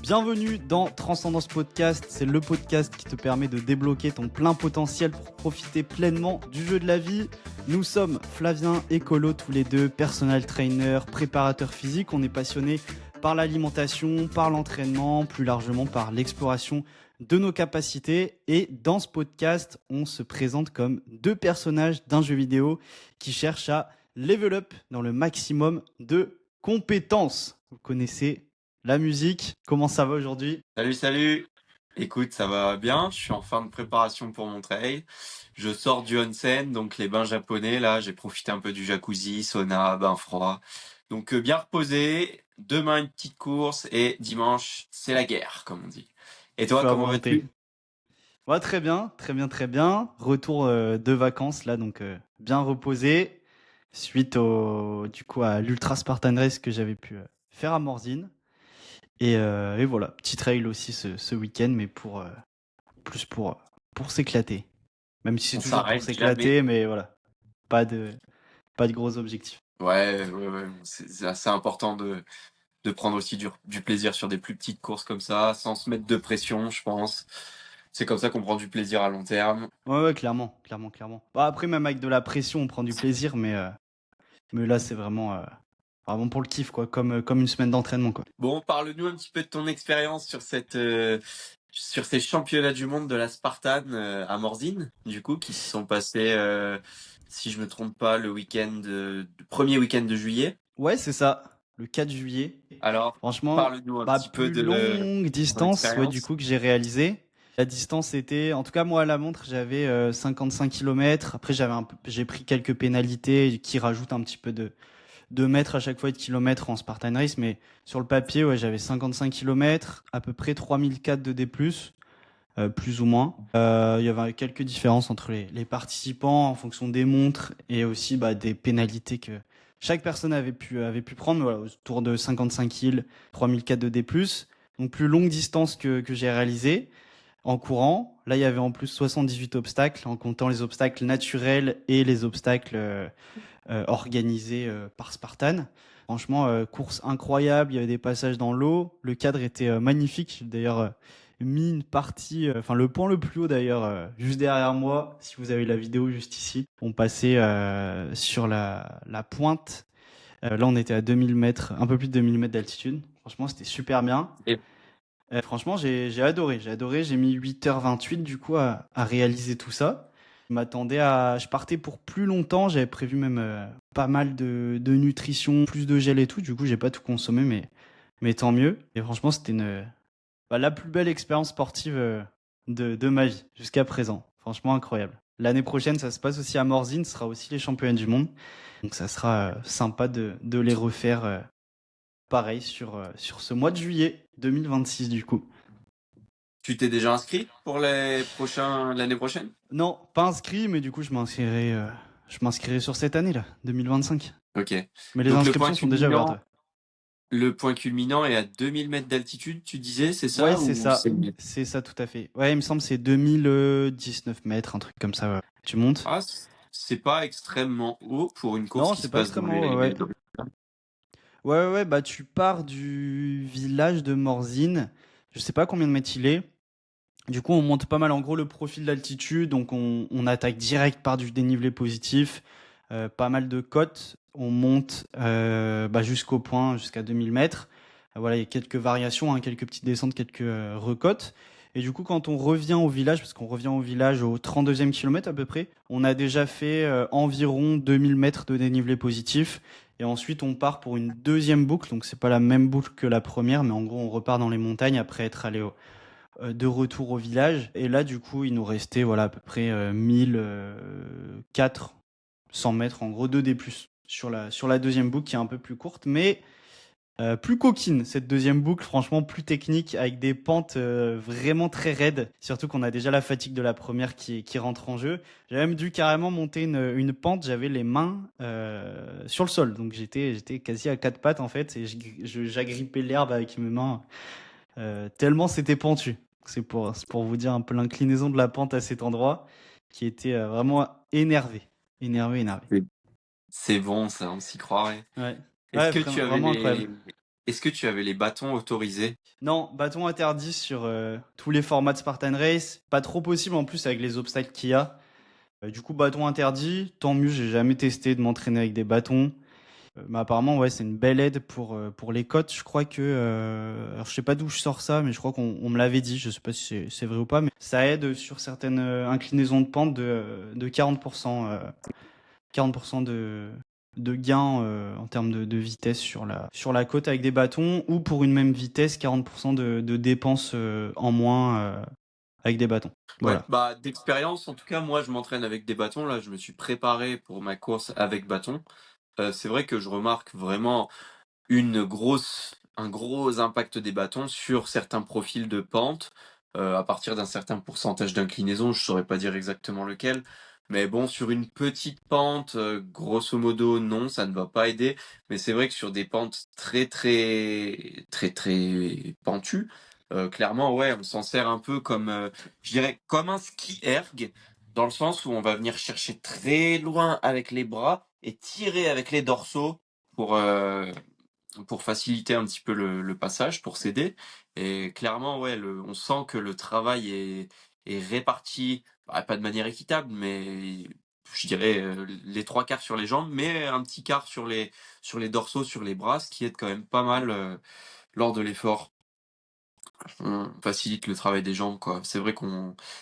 Bienvenue dans Transcendance Podcast, c'est le podcast qui te permet de débloquer ton plein potentiel pour profiter pleinement du jeu de la vie. Nous sommes Flavien et Colo, tous les deux, personal trainer, préparateurs physiques. On est passionnés par l'alimentation, par l'entraînement, plus largement par l'exploration de nos capacités. Et dans ce podcast, on se présente comme deux personnages d'un jeu vidéo qui cherchent à level up dans le maximum de compétences. Vous connaissez la musique. Comment ça va aujourd'hui ? Salut. Écoute, ça va bien. Je suis en fin de préparation pour mon trail. Je sors du onsen, donc les bains japonais. Là, j'ai profité un peu du jacuzzi, sauna, bain froid. Donc bien reposé. Demain, une petite course. Et dimanche, c'est la guerre, comme on dit. Et toi, Feu à comment volonté. vas-tu ? Ouais, très bien. Retour de vacances là, donc bien reposé suite à l'Ultra Spartan Race que j'avais pu faire à Morzine. Et voilà, petit trail aussi ce week-end, mais plus pour s'éclater. Même si c'est On toujours pour s'arrête s'éclater, mais voilà, pas de gros objectifs. Ouais. C'est assez important de prendre aussi du plaisir sur des plus petites courses comme ça, sans se mettre de pression, je pense. C'est comme ça qu'on prend du plaisir à long terme. Ouais, clairement. Bah, après, même avec de la pression, on prend du plaisir, mais là, c'est vraiment pour le kiff, quoi, comme une semaine d'entraînement, quoi. Bon, parle-nous un petit peu de ton expérience sur sur ces championnats du monde de la Spartan à Morzine, du coup, qui se sont passés, si je me trompe pas, le premier week-end de juillet. Ouais, c'est ça, le 4 juillet. Alors, Franchement, parle-nous un petit peu plus de longue ton distance, ouais, du expérience. coup, que j'ai réalisé. La distance était, en tout cas, moi, à la montre, j'avais 55 km. Après, j'ai pris quelques pénalités qui rajoutent un petit peu de mètres à chaque fois et de kilomètres en Spartan Race, mais sur le papier, ouais, j'avais 55 km, à peu près 3004 de D+, plus ou moins. Il y avait quelques différences entre les participants en fonction des montres et aussi des pénalités que chaque personne avait pu prendre, voilà, autour de 55 kills, 3004 de D+. Donc plus longue distance que j'ai réalisée en courant. Là, il y avait en plus 78 obstacles, en comptant les obstacles naturels et les obstacles organisés par Spartan. Franchement, course incroyable, il y avait des passages dans l'eau, le cadre était magnifique. J'ai d'ailleurs mis une partie, le point le plus haut d'ailleurs, juste derrière moi, si vous avez la vidéo juste ici. On passait sur la pointe. Là, on était à 2000 mètres, un peu plus de 2000 mètres d'altitude. Franchement, c'était super bien. Et Franchement, j'ai adoré. J'ai mis 8h28 du coup à réaliser tout ça. Je partais pour plus longtemps. J'avais prévu même pas mal de nutrition, plus de gel et tout. Du coup, j'ai pas tout consommé, mais tant mieux. Et franchement, c'était la plus belle expérience sportive de ma vie jusqu'à présent. Franchement, incroyable. L'année prochaine, ça se passe aussi à Morzine. Ce sera aussi les championnats du monde. Donc, ça sera sympa de les refaire pareil sur ce mois de juillet 2026 du coup. tu t'es déjà inscrit pour l'année prochaine ? Non, pas inscrit, mais du coup je m'inscrirai sur cette année là, 2025. Ok. Mais les Donc inscriptions sont déjà ouvertes. le point culminant est à 2000 mètres d'altitude, tu disais, c'est Ouais, ça c'est ou ça. C'est ça tout à fait. Ouais, il me semble que c'est 2019 mètres, un truc comme ça. Ouais. Tu montes ? Ah, c'est pas extrêmement haut pour une course Non, qui c'est se pas passe dans extrêmement haut, ouais. Ouais, bah tu pars du village de Morzine. Je sais pas combien de mètres il est. Du coup, on monte pas mal en gros le profil d'altitude, donc on attaque direct par du dénivelé positif, pas mal de côtes, on monte jusqu'au point, jusqu'à 2000 mètres. Voilà, il y a quelques variations, hein, quelques petites descentes, quelques recotes. Et du coup, quand on revient au village, parce qu'on revient au village au 32e kilomètre à peu près, on a déjà fait environ 2000 mètres de dénivelé positif. Et ensuite, on part pour une deuxième boucle, donc c'est pas la même boucle que la première, mais en gros, on repart dans les montagnes après être allé de retour au village. Et là, du coup, il nous restait à peu près 1400 mètres, en gros, 2D+, sur la deuxième boucle qui est un peu plus courte, mais plus coquine, cette deuxième boucle, franchement plus technique, avec des pentes vraiment très raides, surtout qu'on a déjà la fatigue de la première qui rentre en jeu. J'ai même dû carrément monter une pente, j'avais les mains sur le sol, donc j'étais quasi à quatre pattes en fait, et j'agrippais l'herbe avec mes mains, tellement c'était pentu. C'est pour vous dire un peu l'inclinaison de la pente à cet endroit, qui était vraiment énervé. Oui. C'est bon, ça, on s'y croirait. Ouais, Est-ce ouais, que tu avais vraiment incroyable. est-ce que tu avais les bâtons autorisés? Non, bâton interdit sur tous les formats de Spartan Race. Pas trop possible en plus avec les obstacles qu'il y a. Du coup, bâton interdit. Tant mieux, j'ai jamais testé de m'entraîner avec des bâtons. Mais apparemment, ouais, c'est une belle aide pour les côtes. Je crois que, alors je sais pas d'où je sors ça, mais je crois qu'on me l'avait dit. Je sais pas si c'est vrai ou pas, mais ça aide sur certaines inclinaisons de pente de 40%, 40% de gain en termes de vitesse sur la côte avec des bâtons, ou pour une même vitesse, 40% de dépenses en moins avec des bâtons. Ouais, Voilà. bah d'expérience, en tout cas, moi je m'entraîne avec des bâtons. Là, je me suis préparé pour ma course avec bâton. C'est vrai que je remarque vraiment un gros impact des bâtons sur certains profils de pente, à partir d'un certain pourcentage d'inclinaison, je saurais pas dire exactement lequel. Mais bon, sur une petite pente, grosso modo, non, ça ne va pas aider. Mais c'est vrai que sur des pentes très pentues, clairement, ouais, on s'en sert un peu comme, je dirais, comme un ski erg, dans le sens où on va venir chercher très loin avec les bras et tirer avec les dorsaux pour, pour faciliter un petit peu le passage, pour s'aider. Et clairement, ouais, on sent que le travail est réparti, bah, pas de manière équitable, mais je dirais les trois quarts sur les jambes, mais un petit quart sur les dorsaux, sur les bras, ce qui aide quand même pas mal lors de l'effort. On facilite le travail des jambes, quoi. C'est vrai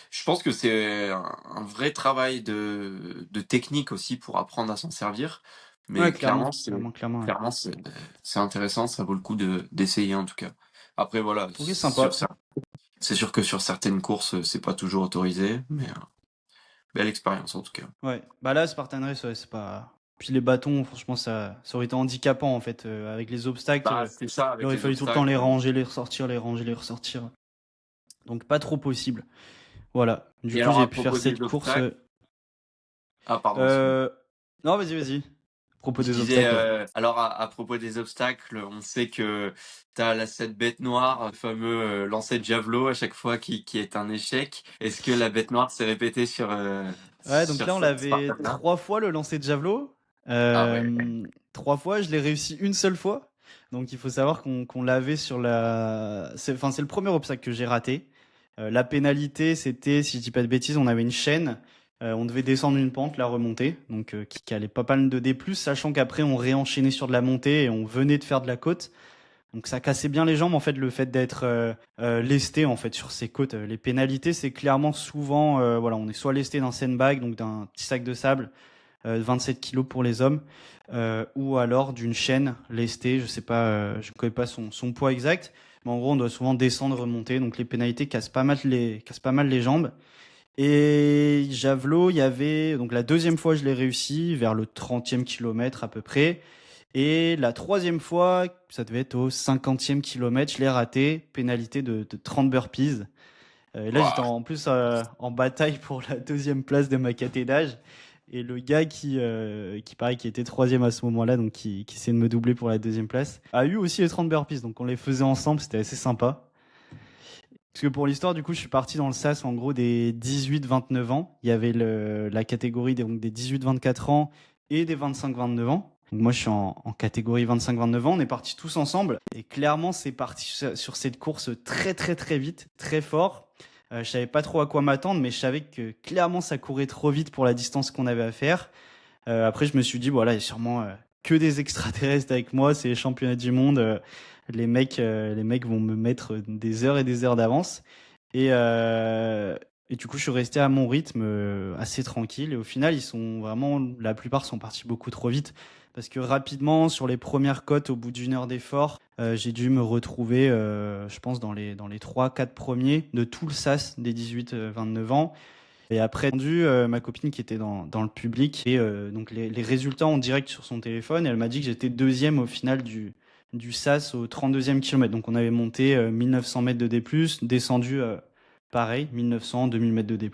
je pense que c'est un vrai travail de technique aussi pour apprendre à s'en servir. Ouais, Mais clairement, clairement, clairement. Ouais. clairement, c'est intéressant, ça vaut le coup d'essayer en tout cas. Après, voilà, Ok, sympa. c'est sûr que sur certaines courses, c'est pas toujours autorisé, mais belle expérience en tout cas. Ouais, bah là, Spartan Race, ouais, c'est pas. Puis les bâtons, franchement, ça aurait été handicapant en fait. Avec les obstacles, Bah, c'est ça il avec aurait les fallu tout le temps obstacles. les ranger, les ressortir, les ranger, les ressortir. Donc pas trop possible. Voilà. Du Et coup, alors, j'ai à pu faire propos des cette course. obstacles, ah, pardon, excuse-moi. Euh... Non, vas-y, vas-y. À propos Je des disais, obstacles, ouais. alors à propos des obstacles, on sait que tu as cette bête noire, le fameux lancer de javelot à chaque fois qui est un échec. Est-ce que la bête noire s'est répétée Ouais, donc sur là, on cette l'avait Spartan-là? 3 fois le lancer de javelot. Ah ouais. 3 fois, je l'ai réussi une seule fois. Donc il faut savoir qu'on l'avait sur la. Enfin, c'est le premier obstacle que j'ai raté. La pénalité, c'était, si je dis pas de bêtises, on avait une chaîne. On devait descendre une pente, la remonter. Donc qui allait pas mal de D+, sachant qu'après, on réenchaînait sur de la montée et on venait de faire de la côte. Donc ça cassait bien les jambes en fait le fait d'être lesté en fait sur ces côtes. Les pénalités c'est clairement souvent voilà, on est soit lesté d'un sandbag donc d'un petit sac de sable 27 kilos pour les hommes ou alors d'une chaîne lestée, je sais pas, je connais pas son poids exact, mais en gros on doit souvent descendre remonter donc les pénalités cassent pas mal les jambes. Et javelot, il y avait donc la deuxième fois je l'ai réussi vers le 30e kilomètre à peu près. Et la troisième fois, ça devait être au 50e kilomètre, je l'ai raté, pénalité de 30 burpees. Et là, j'étais Ouah. en plus en bataille pour la deuxième place de ma caté d'âge. Et le gars qui paraît qui était troisième à ce moment-là, donc qui essayait de me doubler pour la deuxième place, a eu aussi les 30 burpees. Donc on les faisait ensemble, c'était assez sympa. Parce que pour l'histoire, du coup, je suis parti dans le SAS en gros des 18-29 ans. Il y avait la catégorie donc des 18-24 ans et des 25-29 ans. Donc moi, je suis en catégorie 25-29 ans. On est partis tous ensemble. Et clairement, c'est parti sur cette course très, très, très vite, très fort. Je savais pas trop à quoi m'attendre, mais je savais que clairement, ça courait trop vite pour la distance qu'on avait à faire. Après, je me suis dit, voilà, il y a sûrement que des extraterrestres avec moi. C'est les championnats du monde. Les mecs vont me mettre des heures et des heures d'avance. Et, euh, et du coup, je suis resté à mon rythme assez tranquille. Et au final, la plupart sont partis beaucoup trop vite. Parce que rapidement, sur les premières côtes, au bout d'une heure d'effort, j'ai dû me retrouver, je pense, dans les 3-4 premiers de tout le SAS des 18-29 ans. Et après, ma copine qui était dans le public, et donc les résultats en direct sur son téléphone, et elle m'a dit que j'étais deuxième au final du SAS au 32e kilomètre. Donc on avait monté 1900 mètres de D+, descendu pareil, 1900, 2000 mètres de D+,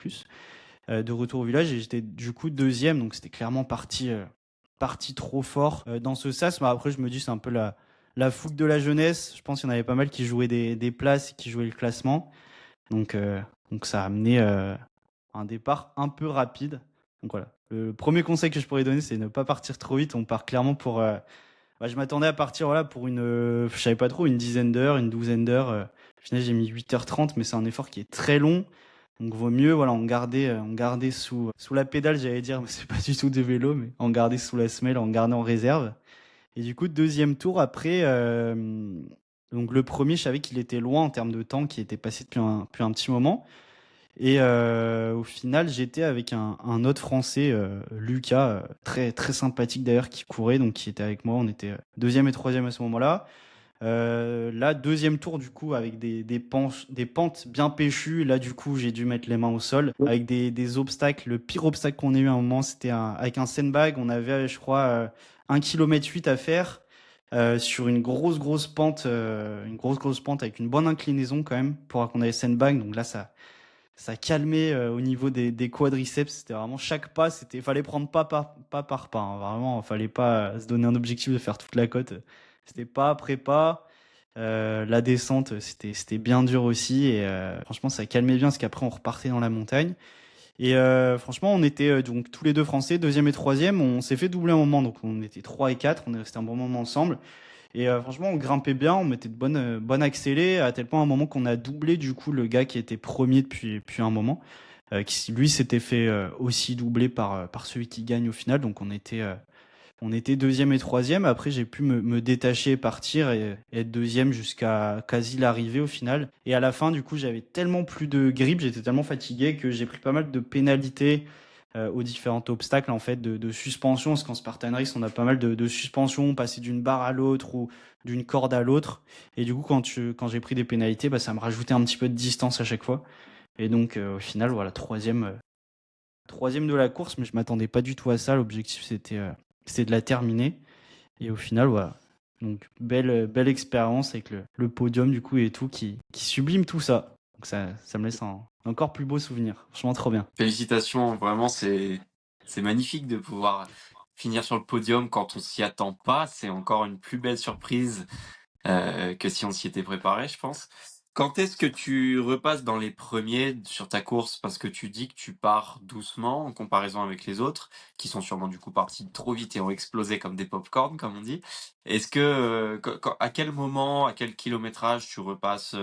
de retour au village, et j'étais du coup deuxième, donc c'était clairement parti trop fort dans ce SAS. Mais après, je me dis, c'est un peu la fougue de la jeunesse. Je pense qu'il y en avait pas mal qui jouaient des places, qui jouaient le classement. Donc, euh, donc ça a amené un départ un peu rapide. Donc voilà. Le premier conseil que je pourrais donner, c'est ne pas partir trop vite. On part clairement je m'attendais à partir voilà pour je savais pas trop, une dizaine d'heures, une douzaine d'heures. Au final, j'ai mis 8h30, mais c'est un effort qui est très long. Donc vaut mieux voilà, en garder sous la pédale, j'allais dire, mais c'est pas du tout des vélos, mais en garder sous la semelle, en garder en réserve. Et du coup, deuxième tour après, donc le premier, je savais qu'il était loin en termes de temps, qui était passé depuis un petit moment. Et au final, j'étais avec un autre Français, Lucas, très très sympathique d'ailleurs, qui courait, donc qui était avec moi. On était deuxième et troisième à ce moment-là. Là, deuxième tour du coup avec des pentes bien péchues. Là, du coup, j'ai dû mettre les mains au sol avec des obstacles. Le pire obstacle qu'on ait eu à un moment, c'était avec un sandbag. On avait, je crois, 1,8 km à faire sur une grosse pente, une grosse pente avec une bonne inclinaison quand même pour qu'on ait le sandbag. Donc là, ça calmait au niveau des quadriceps. C'était vraiment chaque pas, fallait prendre pas par pas. Hein. Vraiment, fallait pas se donner un objectif de faire toute la côte. C'était pas après pas. La descente, c'était bien dur aussi. Et franchement, ça calmait bien parce qu'après, on repartait dans la montagne. Et franchement, on était donc tous les deux français, deuxième et troisième. On s'est fait doubler un moment, donc on était 3 et 4. On est resté un bon moment ensemble. Et franchement, on grimpait bien, on mettait de bonnes accélées, à tel point à un moment qu'on a doublé du coup le gars qui était premier depuis un moment, qui lui s'était fait aussi doubler par celui qui gagne au final. Donc on était deuxième et troisième. Après, j'ai pu me détacher et partir et être deuxième jusqu'à quasi l'arrivée au final. Et à la fin, du coup, j'avais tellement plus de grippe, j'étais tellement fatigué que j'ai pris pas mal de pénalités aux différents obstacles en fait de suspension. Parce qu'en Spartan Race, on a pas mal de suspensions, passer d'une barre à l'autre ou d'une corde à l'autre. Et du coup, quand j'ai pris des pénalités, ça me rajoutait un petit peu de distance à chaque fois. Et donc, au final, voilà, troisième de la course, mais je m'attendais pas du tout à ça. L'objectif, c'était de la terminer. Et au final, voilà. Donc, belle expérience avec le podium, du coup, et tout, qui sublime tout ça. Donc, ça me laisse un encore plus beau souvenir. Franchement, trop bien. Félicitations, vraiment, c'est magnifique de pouvoir finir sur le podium quand on s'y attend pas. C'est encore une plus belle surprise que si on s'y était préparé, je pense. Quand est-ce que tu repasses dans les premiers sur ta course? Parce que tu dis que tu pars doucement en comparaison avec les autres, qui sont sûrement du coup partis trop vite et ont explosé comme des pop-corn, comme on dit. Est-ce que, à quel moment, à quel kilométrage tu repasses,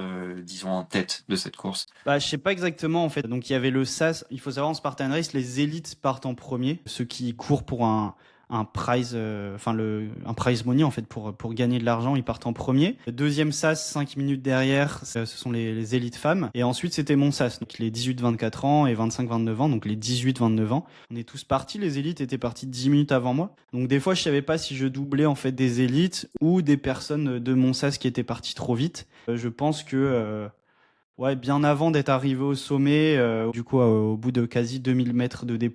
disons, en tête de cette course? Je sais pas exactement en fait. Donc il y avait le SAS. Il faut savoir en Spartan Race, les élites partent en premier, ceux qui courent pour un prize, un prize money en fait pour gagner de l'argent, ils partent en premier. Le deuxième SAS, 5 minutes derrière, ce sont les élites femmes. Et ensuite c'était mon SAS, donc les 18-24 ans et 25-29 ans, donc les 18-29 ans. On est tous partis. Les élites étaient partis 10 minutes avant moi. Donc des fois je savais pas si je doublais en fait des élites ou des personnes de mon SAS qui étaient parties trop vite. Je pense que ouais, bien avant d'être arrivé au sommet, du coup, au bout de quasi 2000 mètres de D+,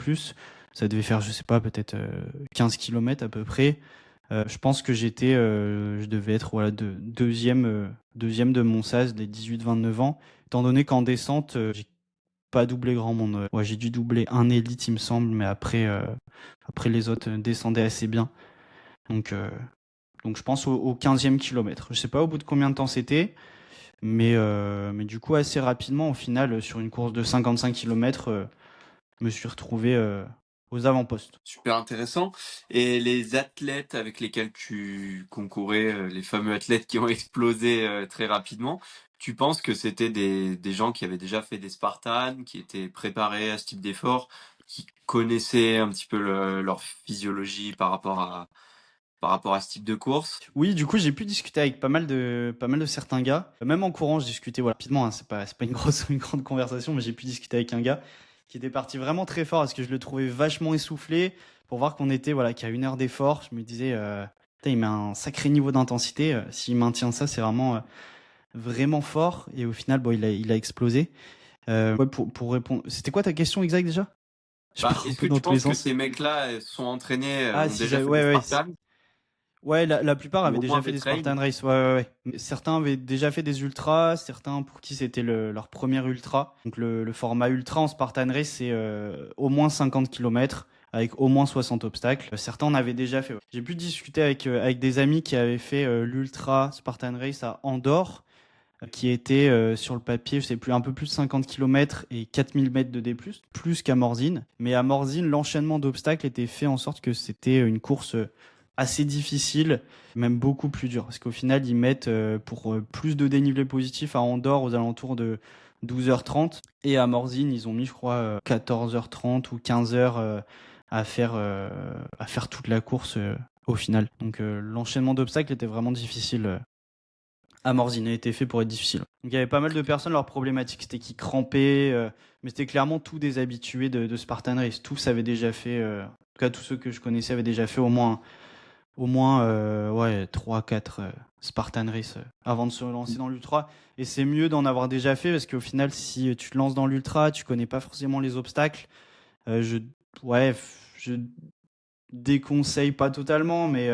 ça devait faire, je sais pas, peut-être 15 km à peu près. Je pense que je devais être voilà, deuxième de mon SAS des 18-29 ans, étant donné qu'en descente, j'ai pas doublé grand monde. Ouais, j'ai dû doubler un élite, il me semble, mais après les autres descendaient assez bien. Donc je pense au 15e kilomètre. Je sais pas au bout de combien de temps c'était. Mais du coup, assez rapidement, au final, sur une course de 55 km, je me suis retrouvé aux avant-postes. Super intéressant. Et les athlètes avec lesquels tu concourais, les fameux athlètes qui ont explosé très rapidement, tu penses que c'était des gens qui avaient déjà fait des Spartans, qui étaient préparés à ce type d'effort, qui connaissaient un petit peu leur physiologie par rapport à ce type de course? Oui, du coup, j'ai pu discuter avec pas mal de certains gars. Même en courant, je discutais voilà, rapidement. Hein, c'est pas une grande conversation, mais j'ai pu discuter avec un gars qui était parti vraiment très fort parce que je le trouvais vachement essoufflé. Pour voir qu'on était voilà, qu'à 1 heure d'effort, je me disais, putain, il met un sacré niveau d'intensité. S'il maintient ça, c'est vraiment fort. Et au final, bon, il a explosé. Ouais, pour répondre, c'était quoi ta question exacte déjà? Je pars un Est-ce peu que dans tu tous les penses que sens. ces mecs-là sont entraînés, Ah, ont si déjà j'avais, fait des ouais, ouais. Spartans Ouais, la plupart ou avaient au moins déjà fait des des trails? Spartan Race. Ouais, ouais, ouais. Mais certains avaient déjà fait des ultras, certains pour qui c'était leur premier ultra. Donc le format ultra en Spartan Race, c'est au moins 50 km avec au moins 60 obstacles. Certains en avaient déjà fait. Ouais. J'ai pu discuter avec des amis qui avaient fait l'ultra Spartan Race à Andorre, qui était sur le papier, je sais plus, un peu plus de 50 km et 4000 mètres de D+, plus qu'à Morzine. Mais à Morzine, l'enchaînement d'obstacles était fait en sorte que c'était une course assez difficile, même beaucoup plus dur. Parce qu'au final, ils mettent pour plus de dénivelé positif à Andorre aux alentours de 12h30. Et à Morzine, ils ont mis, je crois, 14h30 ou 15h à faire toute la course au final. Donc l'enchaînement d'obstacles était vraiment difficile. À Morzine a été fait pour être difficile. Donc il y avait pas mal de personnes, leur problématique c'était qu'ils crampaient, mais c'était clairement tous des habitués de Spartan Race. Tous avaient déjà fait, en tout cas tous ceux que je connaissais avaient déjà fait au moins ouais, 3-4 Spartan Race avant de se lancer dans l'ultra. Et c'est mieux d'en avoir déjà fait parce qu'au final, si tu te lances dans l'ultra, tu connais pas forcément les obstacles. Je, ouais, je déconseille pas totalement, mais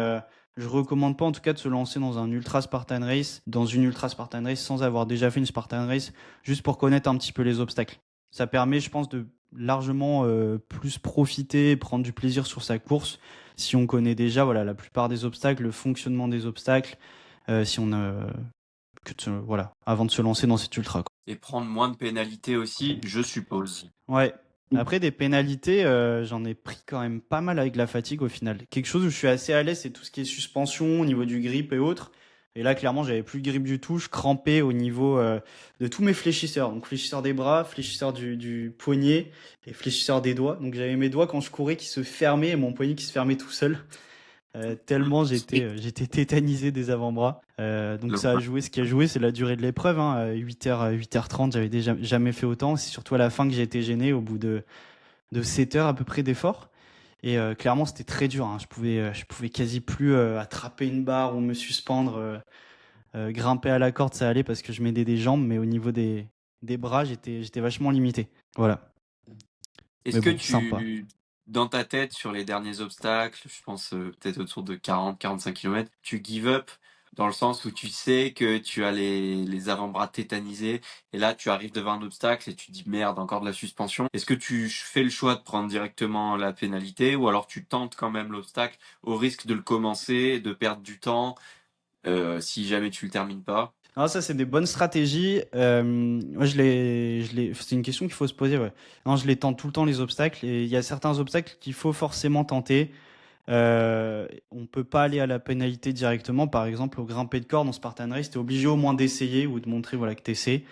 je recommande pas en tout cas de se lancer dans un ultra Spartan Race, dans une ultra Spartan Race sans avoir déjà fait une Spartan Race, juste pour connaître un petit peu les obstacles. Ça permet, je pense, de largement plus profiter et prendre du plaisir sur sa course si on connaît déjà voilà, la plupart des obstacles, le fonctionnement des obstacles, si on a, voilà, avant de se lancer dans cet ultra, quoi. Et prendre moins de pénalités aussi, je suppose. Ouais. Après, des pénalités, j'en ai pris quand même pas mal avec la fatigue au final. Quelque chose où je suis assez à l'aise, c'est tout ce qui est suspension au niveau du grip et autres. Et là, clairement, j'avais plus de grip du tout. Je crampais au niveau de tous mes fléchisseurs. Donc, fléchisseur des bras, fléchisseur du poignet et fléchisseur des doigts. Donc, j'avais mes doigts quand je courais qui se fermaient et mon poignet qui se fermait tout seul. Tellement j'étais tétanisé des avant-bras. Donc ça a joué, ce qui a joué, c'est la durée de l'épreuve. Hein. 8h30, j'avais déjà jamais fait autant. C'est surtout à la fin que j'ai été gêné au bout de 7 heures à peu près d'effort. Et clairement, c'était très dur. Hein. Je pouvais quasi plus attraper une barre ou me suspendre. Grimper à la corde, ça allait parce que je m'aidais des jambes, mais au niveau des bras, j'étais vachement limité. Voilà. Est-ce Mais que bon, sympa. dans ta tête, sur les derniers obstacles, je pense peut-être autour de 40-45 km, tu give up dans le sens où tu sais que tu as les avant-bras tétanisés et là tu arrives devant un obstacle et tu te dis merde, encore de la suspension. Est-ce que tu fais le choix de prendre directement la pénalité ou alors tu tentes quand même l'obstacle au risque de le commencer, de perdre du temps si jamais tu le termines pas? Non, ça, c'est des bonnes stratégies. Moi, c'est une question qu'il faut se poser, ouais. Non, je les tente tout le temps, les obstacles. Et il y a certains obstacles qu'il faut forcément tenter. On peut pas aller à la pénalité directement. Par exemple, au grimper de corde en Spartan Race, t'es obligé au moins d'essayer ou de montrer voilà, que t'essaies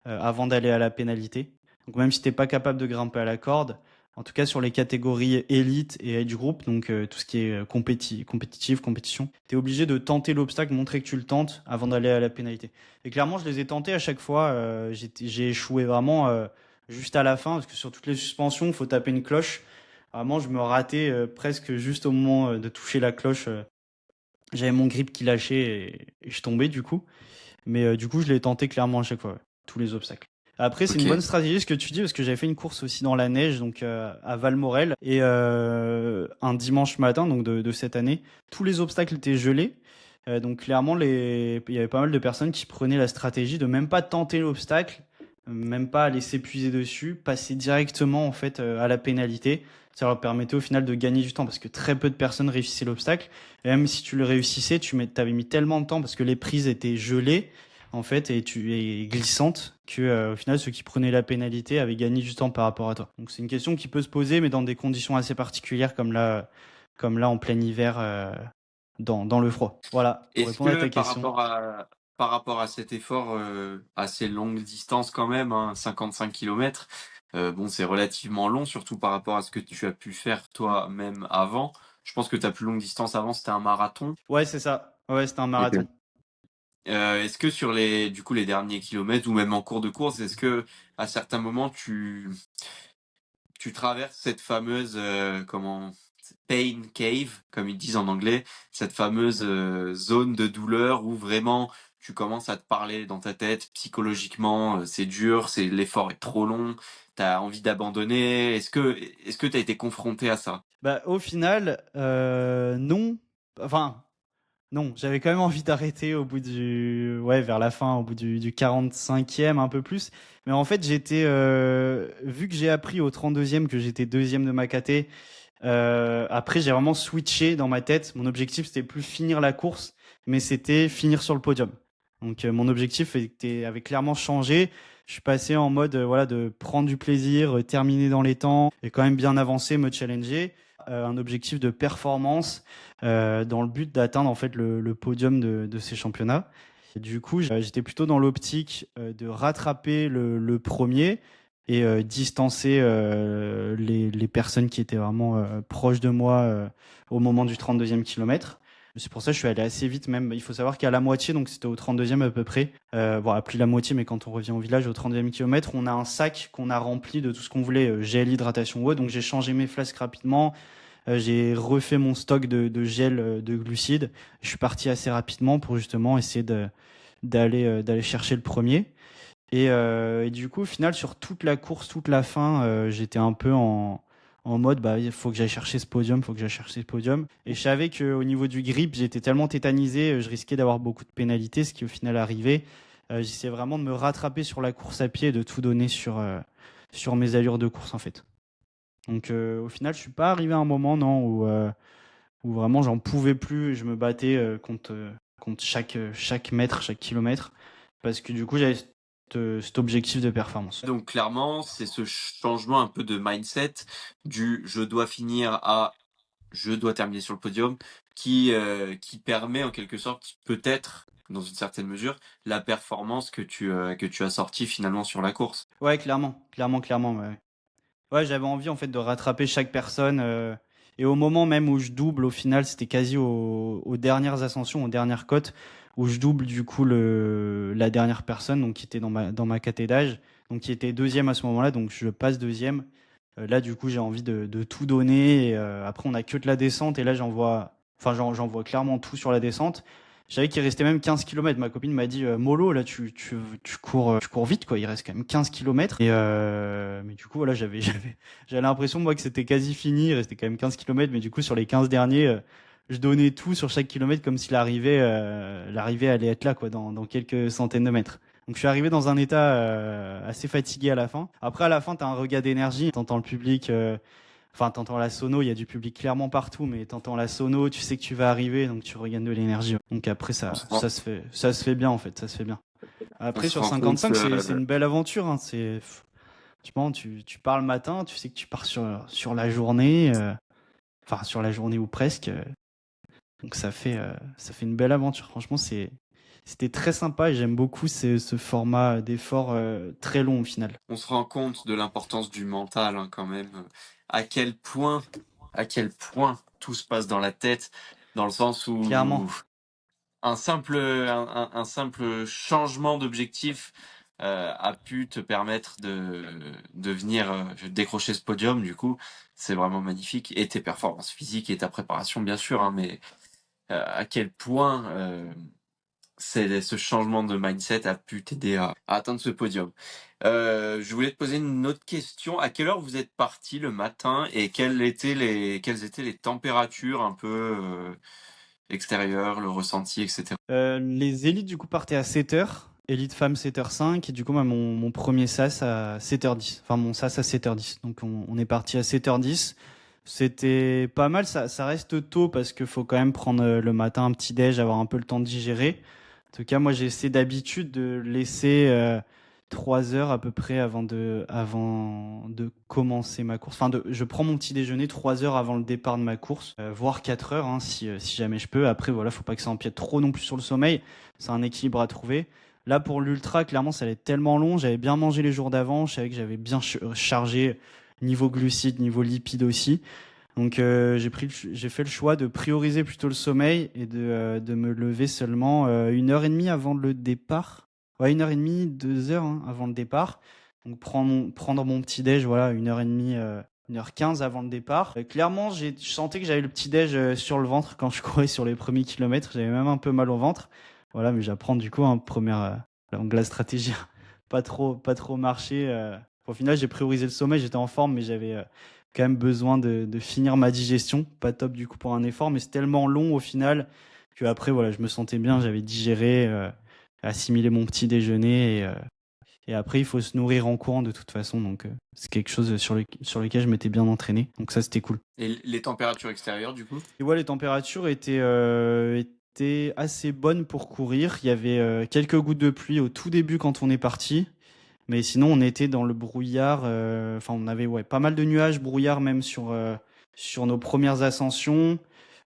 avant d'aller à la pénalité. Donc, même si t'es pas capable de grimper à la corde, en tout cas sur les catégories élite et age group, donc tout ce qui est compétition, t'es obligé de tenter l'obstacle, montrer que tu le tentes avant d'aller à la pénalité. Et clairement, je les ai tentés à chaque fois. J'ai échoué vraiment juste à la fin, parce que sur toutes les suspensions, il faut taper une cloche. Vraiment, je me ratais presque juste au moment de toucher la cloche. J'avais mon grip qui lâchait et je tombais du coup. Mais du coup, je l'ai tenté clairement à chaque fois, ouais, tous les obstacles. Après, c'est une bonne Ok. stratégie ce que tu dis, parce que j'avais fait une course aussi dans la neige, donc à Valmorel, et un dimanche matin, donc de cette année, tous les obstacles étaient gelés. Donc clairement, il y avait pas mal de personnes qui prenaient la stratégie de même pas tenter l'obstacle, même pas aller s'épuiser dessus, passer directement en fait à la pénalité. Ça leur permettait au final de gagner du temps parce que très peu de personnes réussissaient l'obstacle. Et même si tu le réussissais, t'avais mis tellement de temps parce que les prises étaient gelées en fait et tu es glissante que au final ceux qui prenaient la pénalité avaient gagné du temps par rapport à toi. Donc c'est une question qui peut se poser mais dans des conditions assez particulières comme là en plein hiver dans le froid. Voilà, pour Est-ce répondre à que ta question. par rapport à cet effort assez longue distance quand même, hein, 55 km, bon c'est relativement long, surtout par rapport à ce que tu as pu faire toi-même avant. Je pense que ta plus longue distance avant c'était un marathon. Ouais, c'est ça. Ouais, c'était un Ok. marathon. Est-ce que sur les derniers kilomètres ou même en cours de course, est-ce que à certains moments tu traverses cette fameuse pain cave, comme ils disent en anglais, cette fameuse zone de douleur où vraiment tu commences à te parler dans ta tête psychologiquement, c'est dur, c'est l'effort est trop long, t'as envie d'abandonner. Est-ce que t'as été confronté à ça? Bah au final non. Enfin, non, j'avais quand même envie d'arrêter au bout ouais, vers la fin, au bout du 45e, un peu plus. Mais en fait, vu que j'ai appris au 32e que j'étais deuxième de ma caté, après, j'ai vraiment switché dans ma tête. Mon objectif, c'était plus finir la course, mais c'était finir sur le podium. Donc, mon objectif avait clairement changé. Je suis passé en mode, voilà, de prendre du plaisir, terminer dans les temps et quand même bien avancer, me challenger. un objectif de performance dans le but d'atteindre en fait le podium de ces championnats. Et du coup, j'étais plutôt dans l'optique de rattraper le premier et distancer les personnes qui étaient vraiment proches de moi au moment du 32e kilomètre. C'est pour ça que je suis allé assez vite même. Il faut savoir qu'à la moitié, donc c'était au 32e à peu près, bon, plus la moitié, mais quand on revient au village au 30e kilomètre, on a un sac qu'on a rempli de tout ce qu'on voulait, gel, hydratation, eau. Donc j'ai changé mes flasques rapidement, j'ai refait mon stock de gel, de glucides. Je suis parti assez rapidement pour justement essayer d'aller chercher le premier. Et du coup, au final, sur toute la course, toute la fin, j'étais un peu en mode, bah, il faut que j'aille chercher ce podium, faut que j'aille chercher ce podium. Et je savais qu'au niveau du grip, j'étais tellement tétanisé, je risquais d'avoir beaucoup de pénalités, ce qui au final arrivait. J'essayais vraiment de me rattraper sur la course à pied et de tout donner sur mes allures de course, en fait. Donc, au final, je suis pas arrivé à un moment, non, où vraiment j'en pouvais plus et je me battais contre chaque mètre, chaque kilomètre. Parce que du coup, j'avais cet objectif de performance. Donc clairement, c'est ce changement un peu de mindset du je dois finir à je dois terminer sur le podium qui permet en quelque sorte peut-être dans une certaine mesure la performance que tu as sortie finalement sur la course. Ouais, clairement. Ouais. Ouais, j'avais envie en fait de rattraper chaque personne. Et au moment même où je double, au final, c'était quasi aux dernières ascensions, aux dernières côtes, où je double du coup la dernière personne, donc qui était dans ma caté d'âge, donc qui était deuxième à ce moment-là, donc je passe deuxième. Là, du coup, j'ai envie de tout donner. Et, après, on a que de la descente, et là, j'en vois clairement tout sur la descente. Je savais qu'il restait même 15 kilomètres. Ma copine m'a dit Molo, là tu cours vite quoi, il reste quand même 15 kilomètres. Et mais du coup voilà, j'avais l'impression moi que c'était quasi fini, il restait quand même 15 kilomètres, mais du coup sur les 15 derniers, je donnais tout sur chaque kilomètre comme si l'arrivée allait être là quoi dans quelques centaines de mètres. Donc je suis arrivé dans un état assez fatigué à la fin. Après à la fin, tu as un regain d'énergie, t'entends le public enfin, t'entends la sono, il y a du public clairement partout, mais t'entends la sono, tu sais que tu vas arriver, donc tu regagnes de l'énergie. Donc après, On se rend, ça se fait bien en fait, ça se fait bien. on Après, se sur rend compte, 55, c'est une belle aventure. Hein. Tu penses, tu pars le matin, tu sais que tu pars sur la journée, enfin sur la journée ou presque. Donc ça fait une belle aventure. Franchement, c'était très sympa et j'aime beaucoup ce format d'effort très long au final. on se rend compte de l'importance du mental hein, quand même, à quel point, tout se passe dans la tête, dans le sens Clairement. où un simple changement d'objectif a pu te permettre de venir décrocher ce podium. Du coup, c'est vraiment magnifique. Et tes performances physiques et ta préparation, bien sûr, hein, mais à quel point ce changement de mindset a pu t'aider à atteindre ce podium. Je voulais te poser une autre question. À quelle heure vous êtes parti le matin et quelles étaient les températures un peu extérieures, le ressenti, etc. Les élites, du coup, partaient à 7h. Élite femme 7h05. Et du coup, mon premier SAS à 7h10. Enfin, mon SAS à 7h10. Donc, on est parti à 7h10. C'était pas mal. Ça reste tôt parce qu'il faut quand même prendre le matin un petit déj, avoir un peu le temps de digérer. En tout cas, moi, j'essaie d'habitude de laisser 3 heures à peu près avant de commencer ma course. Enfin, je prends mon petit déjeuner 3 heures avant le départ de ma course, voire 4 heures hein, si jamais je peux. Après, voilà, faut pas que ça empiète trop non plus sur le sommeil. C'est un équilibre à trouver. Là, pour l'ultra, clairement, ça allait être tellement long. J'avais bien mangé les jours d'avant. Je savais que j'avais bien chargé niveau glucides, niveau lipides aussi. Donc j'ai fait le choix de prioriser plutôt le sommeil et de me lever seulement 1h30 avant le départ. Ouais, 1h30, 2 heures hein, avant le départ. Donc prendre mon petit déj, voilà, 1h30, 1h15 avant le départ. Clairement, je sentais que j'avais le petit déj sur le ventre quand je courais sur les premiers kilomètres. J'avais même un peu mal au ventre. Voilà, mais j'apprends du coup, hein, donc la stratégie, pas trop marché. Au final, j'ai priorisé le sommeil, j'étais en forme, mais j'avais quand même besoin de finir ma digestion. Pas top du coup pour un effort, mais c'est tellement long au final que après voilà, je me sentais bien, j'avais digéré, assimilé mon petit déjeuner et après il faut se nourrir en courant de toute façon, donc c'est quelque chose sur lequel je m'étais bien entraîné, donc ça c'était cool. Et les températures extérieures, du coup? Et ouais, les températures étaient assez bonnes pour courir. Il y avait quelques gouttes de pluie au tout début quand on est parti. Mais sinon, on était dans le brouillard. Enfin, on avait ouais, pas mal de nuages, brouillard même sur nos premières ascensions.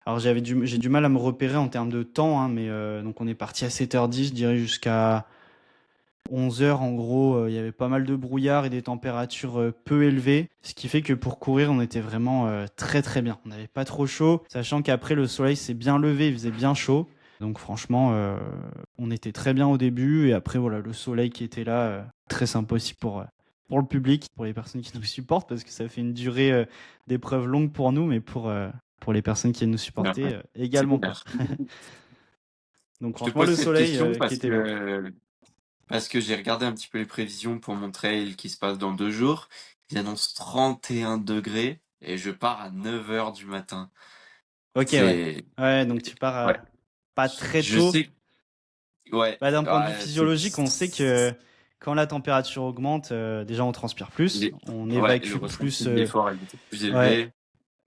Alors j'ai du mal à me repérer en termes de temps, hein, mais donc on est parti à 7h10, je dirais jusqu'à 11h. En gros, il y avait pas mal de brouillard et des températures peu élevées, ce qui fait que pour courir, on était vraiment très très bien. On n'avait pas trop chaud, sachant qu'après le soleil s'est bien levé, il faisait bien chaud. Donc franchement, on était très bien au début et après voilà le soleil qui était là, très sympa aussi pour le public, pour les personnes qui nous supportent, parce que ça fait une durée d'épreuve longue pour nous, mais pour les personnes qui viennent nous Ouais, supporter ouais. C'est également, quoi. clair. Donc Je te franchement, pose le cette soleil question qui était bien. parce que j'ai regardé un petit peu les prévisions pour mon trail qui se passe dans 2 jours. Ils annoncent 31 degrés et je pars à 9 heures du matin. Ok, ouais. C'est, Ouais, donc tu pars ouais. pas très Je tôt. sais, ouais, Bah, d'un point de vue ouais, physiologique, on sait que quand la température augmente, déjà on transpire plus, on ouais, le évacue ressenti plus, de l'effort est beaucoup plus ouais, élevé.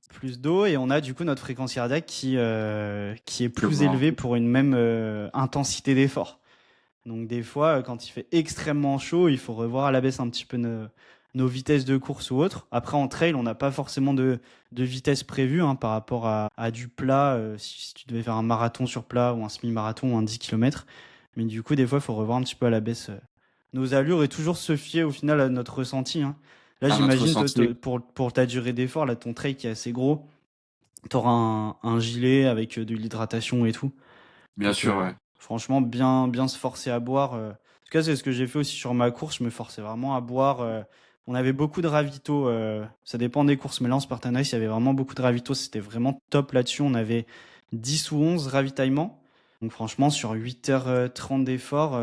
plus d'eau et on a du coup notre fréquence cardiaque qui est Je plus vois. élevée pour une même intensité d'effort. Donc des fois, quand il fait extrêmement chaud, il faut revoir à la baisse un petit peu nos vitesses de course ou autre. Après, en trail, on n'a pas forcément de vitesse prévue hein, par rapport à du plat, si tu devais faire un marathon sur plat ou un semi-marathon ou un 10 km. Mais du coup, des fois, il faut revoir un petit peu à la baisse nos allures et toujours se fier au final à notre ressenti. Hein. Là, À notre j'imagine, ressenti, pour ta durée d'effort, là, ton trail qui est assez gros, tu auras un gilet avec de l'hydratation et tout. bien Donc sûr, ouais. franchement, bien se forcer à boire. En tout cas, c'est ce que j'ai fait aussi sur ma course. Je me forçais vraiment à boire. On avait beaucoup de ravitaux. Ça dépend des courses, mais là, en Spartan Race, il y avait vraiment beaucoup de ravitaux. C'était vraiment top là-dessus. On avait 10 ou 11 ravitaillements. Donc franchement, sur 8h30 d'effort,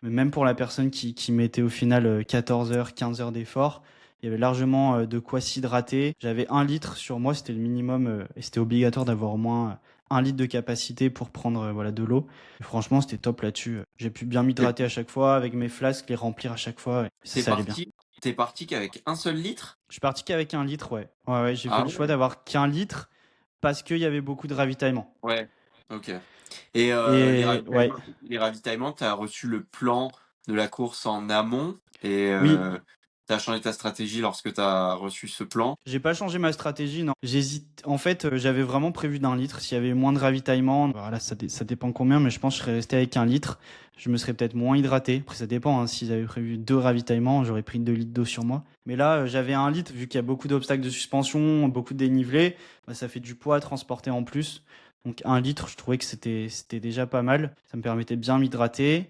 mais même pour la personne qui mettait au final 14h, 15 heures d'effort, il y avait largement de quoi s'hydrater. J'avais 1 litre sur moi, c'était le minimum, et c'était obligatoire d'avoir au moins 1 litre de capacité pour prendre voilà, de l'eau. Et franchement, c'était top là-dessus. J'ai pu bien T'es m'hydrater à chaque fois avec mes flasques, les remplir à chaque fois. Et t'es ça allait bien. parti, t'es parti qu'avec un seul litre? Je suis parti qu'avec 1 litre, ouais. Ouais, j'ai fait Ah le choix ouais. d'avoir qu'1 litre parce qu'il y avait beaucoup de ravitaillement. Ouais. Ok. Et Et ouais, les ravitaillements, tu as reçu le plan de la course en amont et oui, tu as changé ta stratégie lorsque tu as reçu ce plan. j'ai pas changé ma stratégie, non. J'hésite. En fait, j'avais vraiment prévu d'1 litre. S'il y avait moins de ravitaillement, voilà, ça dépend combien, mais je pense que je serais resté avec 1 litre. Je me serais peut-être moins hydraté. Après, ça dépend. Hein. S'ils avaient prévu 2 ravitaillements, j'aurais pris 2 litres d'eau sur moi. Mais là, j'avais 1 litre, vu qu'il y a beaucoup d'obstacles de suspension, beaucoup de dénivelé, bah, ça fait du poids à transporter en plus. Donc 1 litre, je trouvais que c'était déjà pas mal. Ça me permettait de bien m'hydrater.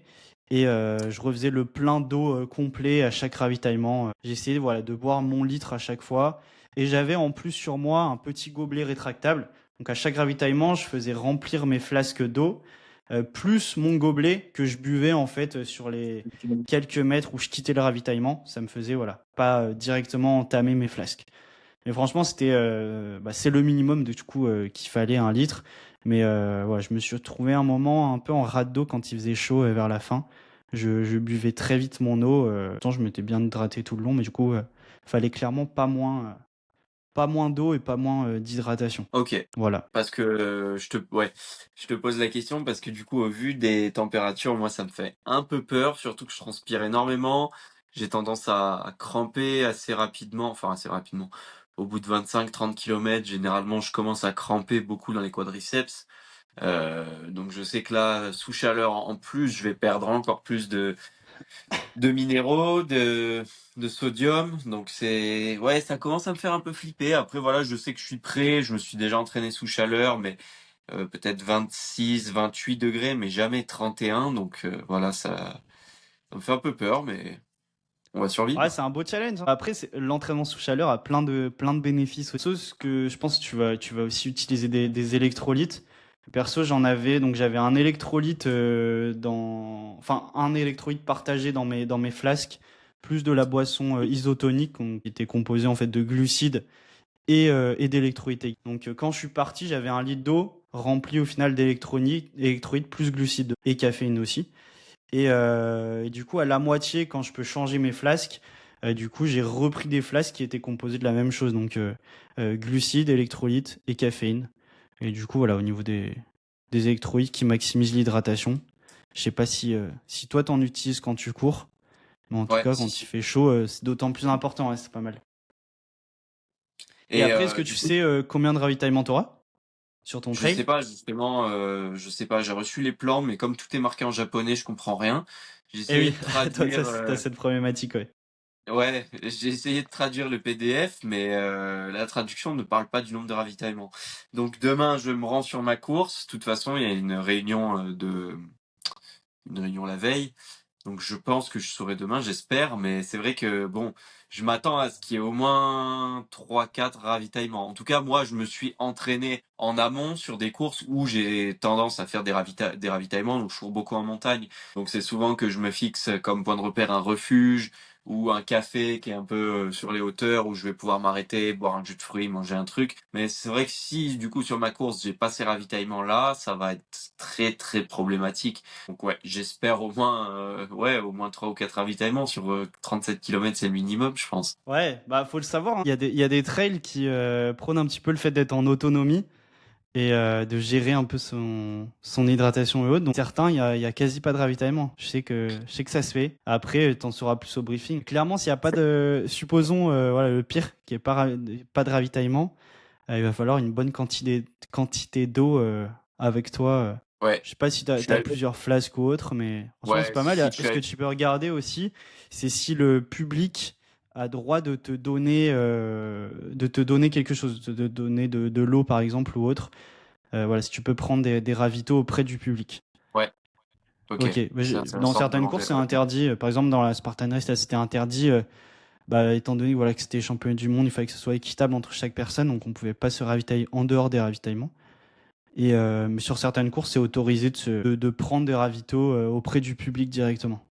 Et je refaisais le plein d'eau complet à chaque ravitaillement. J'essayais voilà, de boire mon litre à chaque fois. Et j'avais en plus sur moi un petit gobelet rétractable. Donc à chaque ravitaillement, je faisais remplir mes flasques d'eau, plus mon gobelet que je buvais en fait sur les quelques mètres où je quittais le ravitaillement. Ça me faisait voilà, pas directement entamer mes flasques. Mais franchement, c'est le minimum du coup qu'il fallait 1 litre. Mais ouais, je me suis retrouvé un moment un peu en rate d'eau quand il faisait chaud vers la fin. Je buvais très vite mon eau. Pourtant, je m'étais bien hydraté tout le long, mais du coup, fallait clairement pas moins d'eau et pas moins d'hydratation. Ok. Voilà. Parce que je te pose la question parce que du coup, au vu des températures, moi, ça me fait un peu peur, surtout que je transpire énormément. J'ai tendance à cramper assez rapidement, enfin assez rapidement. Au bout de 25-30 km, généralement, je commence à cramper beaucoup dans les quadriceps. Donc je sais que là, sous chaleur en plus, je vais perdre encore plus de minéraux, de sodium. Donc c'est, ouais, ça commence à me faire un peu flipper. Après voilà, je sais que je suis prêt, je me suis déjà entraîné sous chaleur, mais peut-être 26, 28 degrés, mais jamais 31. Donc voilà, ça me fait un peu peur, mais on va Ouais, survivre. c'est un beau challenge. Hein. Après, l'entraînement sous chaleur a plein de bénéfices. Sauf que je pense que tu vas aussi utiliser des électrolytes. Perso, donc j'avais un électrolyte enfin un électrolyte partagé dans mes flasques, plus de la boisson isotonique qui était composée en fait de glucides et d'électrolytes. Donc quand je suis parti, j'avais 1 litre d'eau rempli au final électrolytes plus glucides et caféine aussi. Et du coup, à la moitié, quand je peux changer mes flasques, du coup, j'ai repris des flasques qui étaient composées de la même chose, donc glucides, électrolytes et caféine. Et du coup, voilà, au niveau des électrolytes qui maximisent l'hydratation. Je sais pas si toi t'en utilises quand tu cours, mais en tout Ouais, cas, si, quand il si. fait chaud, c'est d'autant plus important, ouais, c'est pas mal. Et Et après, est-ce que tu du coup, sais combien de ravitaillement t'auras sur ton je sais trail? pas justement, je sais pas. J'ai reçu les plans, mais comme tout est marqué en japonais, je comprends rien. J'ai Eh essayé oui, de toi, traduire. t'as cette problématique, ouais. Ouais, j'ai essayé de traduire le PDF, mais la traduction ne parle pas du nombre de ravitaillements. Donc demain, je me rends sur ma course. De toute façon, il y a une réunion la veille. Donc je pense que je saurai demain, j'espère. Mais c'est vrai que bon, je m'attends à ce qu'il y ait au moins trois, quatre ravitaillements. En tout cas, moi, je me suis entraîné en amont sur des courses où j'ai tendance à faire des ravitaillements. Donc je cours beaucoup en montagne. Donc c'est souvent que je me fixe comme point de repère un refuge ou un café qui est un peu sur les hauteurs où je vais pouvoir m'arrêter, boire un jus de fruits, manger un truc. Mais c'est vrai que si du coup sur ma course j'ai pas ces ravitaillements là, ça va être très très problématique. Donc ouais, j'espère au moins 3 ou 4 ravitaillements sur 37 km, c'est le minimum, je pense. Ouais, bah faut le savoir, hein. Il y a des trails qui prônent un petit peu le fait d'être en autonomie et de gérer un peu son hydratation et autres. Donc certains, il y a quasi pas de ravitaillement. Je sais que ça se fait. Après, t'en sauras plus au briefing. Clairement, s'il y a pas de, supposons, voilà, le pire, qu'il n'y ait pas de ravitaillement, il va falloir une bonne quantité d'eau avec toi. Ouais, Je sais pas si je suis t'as allé- plusieurs flasques ou autre, mais franchement, c'est ouais, pas si, mal. si, je Et suis ce que allé- tu peux regarder aussi, c'est si le public a droit de te donner quelque chose, de te donner de l'eau, par exemple, ou autre. Voilà, si tu peux prendre des ravitaux auprès du public. Ouais, ok, Ok, mais c'est dans intéressant de certaines demander. courses, c'est interdit. Par exemple, dans la Spartan Race, là, c'était interdit. Bah, étant donné voilà, que c'était championnat du monde, il fallait que ce soit équitable entre chaque personne, donc on pouvait pas se ravitailler en dehors des ravitaillements. Et mais sur certaines courses, c'est autorisé de prendre des ravitaux auprès du public directement.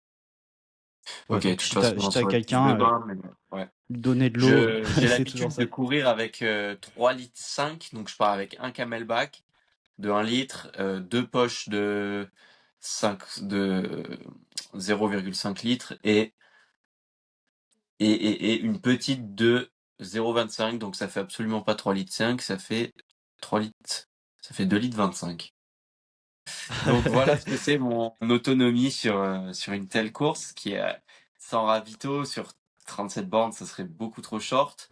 Voilà, Ok, de donc toute façon, si t'as sur la fiche de quelqu'un, bain, mais ouais. lui donner de l'eau, J'ai c'est toujours l'habitude de ça. courir avec 3 litres 5, donc je pars avec un camelback de 1 litre, deux poches de 0,5 litres et une petite de 0,25, donc ça fait absolument pas 3 litres 5, ça fait 3 litres, ça fait 2 litres 25. Donc voilà ce que c'est mon autonomie sur une telle course qui est sans ravito sur 37 bornes, ça serait beaucoup trop short.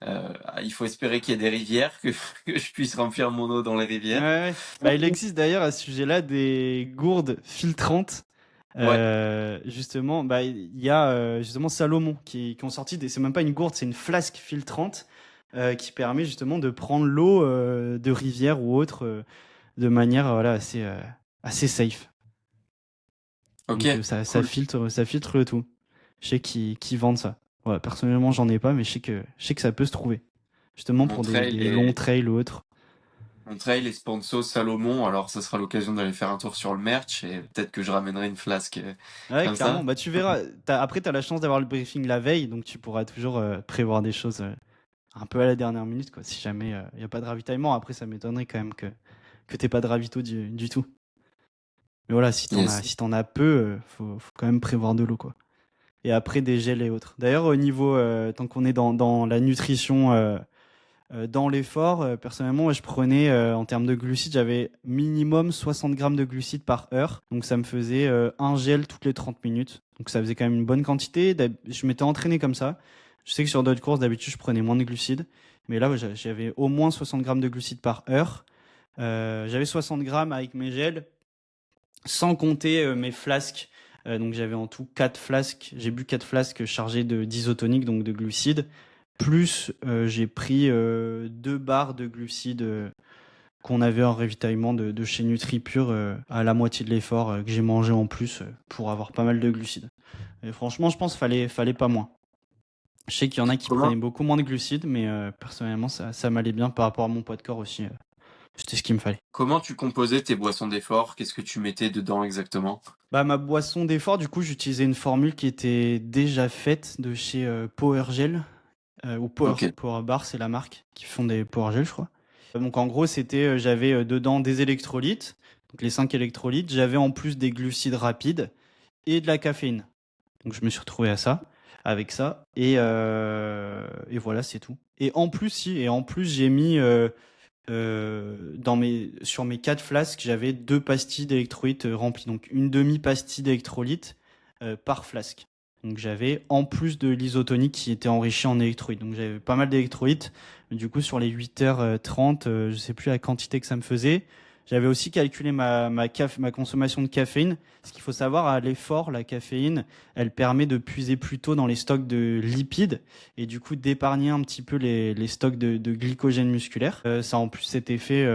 Il faut espérer qu'il y ait des rivières, que je puisse remplir mon eau dans les Ouais, rivières. ouais. Bah, il existe d'ailleurs à ce sujet-là des gourdes filtrantes. Ouais, Justement, bah, il y a justement Salomon qui ont sorti c'est même pas une gourde, c'est une flasque filtrante qui permet justement de prendre l'eau de rivière ou autre de manière voilà, assez safe. ok, Donc cool. ça filtre le tout. Je sais qu'ils vendent ça. Ouais, personnellement, j'en ai pas, mais je sais que ça peut se trouver. Justement Mon pour trail des longs est, trails ou autres. mon trail est sponsor Salomon, alors ça sera l'occasion d'aller faire un tour sur le merch et peut-être que je ramènerai une flasque Ouais, comme clairement. ça. Bah, tu verras. Après, tu as la chance d'avoir le briefing la veille, donc tu pourras toujours prévoir des choses un peu à la dernière minute, quoi. Si jamais il n'y a pas de ravitaillement, après, ça m'étonnerait quand même que t'aies pas de ravito du tout. Mais voilà, Yes. si t'en as peu, faut quand même prévoir de l'eau, quoi. Et après, des gels et autres. D'ailleurs, au niveau, tant qu'on est dans la nutrition, dans l'effort, personnellement, moi, je prenais, en termes de glucides, j'avais minimum 60 grammes de glucides par heure. Donc, ça me faisait un gel toutes les 30 minutes. Donc, ça faisait quand même une bonne quantité. Je m'étais entraîné comme ça. Je sais que sur d'autres courses, d'habitude, je prenais moins de glucides. Mais là, ouais, j'avais au moins 60 grammes de glucides par heure. J'avais 60 grammes avec mes gels, sans compter mes flasques. Donc j'avais en tout 4 flasques. J'ai bu 4 flasques chargées d'isotonique, donc de glucides. Plus j'ai pris 2 barres de glucides qu'on avait en ravitaillement de chez NutriPure à la moitié de l'effort que j'ai mangé en plus pour avoir pas mal de glucides. Et franchement, je pense fallait pas moins. Je sais qu'il y en a qui prenaient Comment, beaucoup moins de glucides, mais personnellement, ça m'allait bien par rapport à mon poids de corps aussi. C'était ce qu'il me fallait. comment tu composais tes boissons d'effort? Qu'est-ce que tu mettais dedans exactement? Bah, ma boisson d'effort, du coup, j'utilisais une formule qui était déjà faite de chez Power Gel, ou Ok. Power Bar, c'est la marque, qui font des Power Gel, je crois. Donc en gros, j'avais dedans des électrolytes, donc les 5 électrolytes, j'avais en plus des glucides rapides et de la caféine. Donc je me suis retrouvé avec ça, et voilà, c'est tout. Et en plus, j'ai mis sur mes 4 flasques, j'avais 2 pastilles d'électrolytes remplies. Donc une demi-pastille d'électrolytes par flasque. Donc j'avais en plus de l'isotonique qui était enrichi en électrolytes. Donc j'avais pas mal d'électrolytes. Du coup sur les 8h30, je sais plus la quantité que ça me faisait. J'avais aussi calculé ma consommation de caféine. Ce qu'il faut savoir, à l'effort, la caféine, elle permet de puiser plus tôt dans les stocks de lipides et du coup d'épargner un petit peu les stocks de glycogène musculaire. Ça a en plus cet effet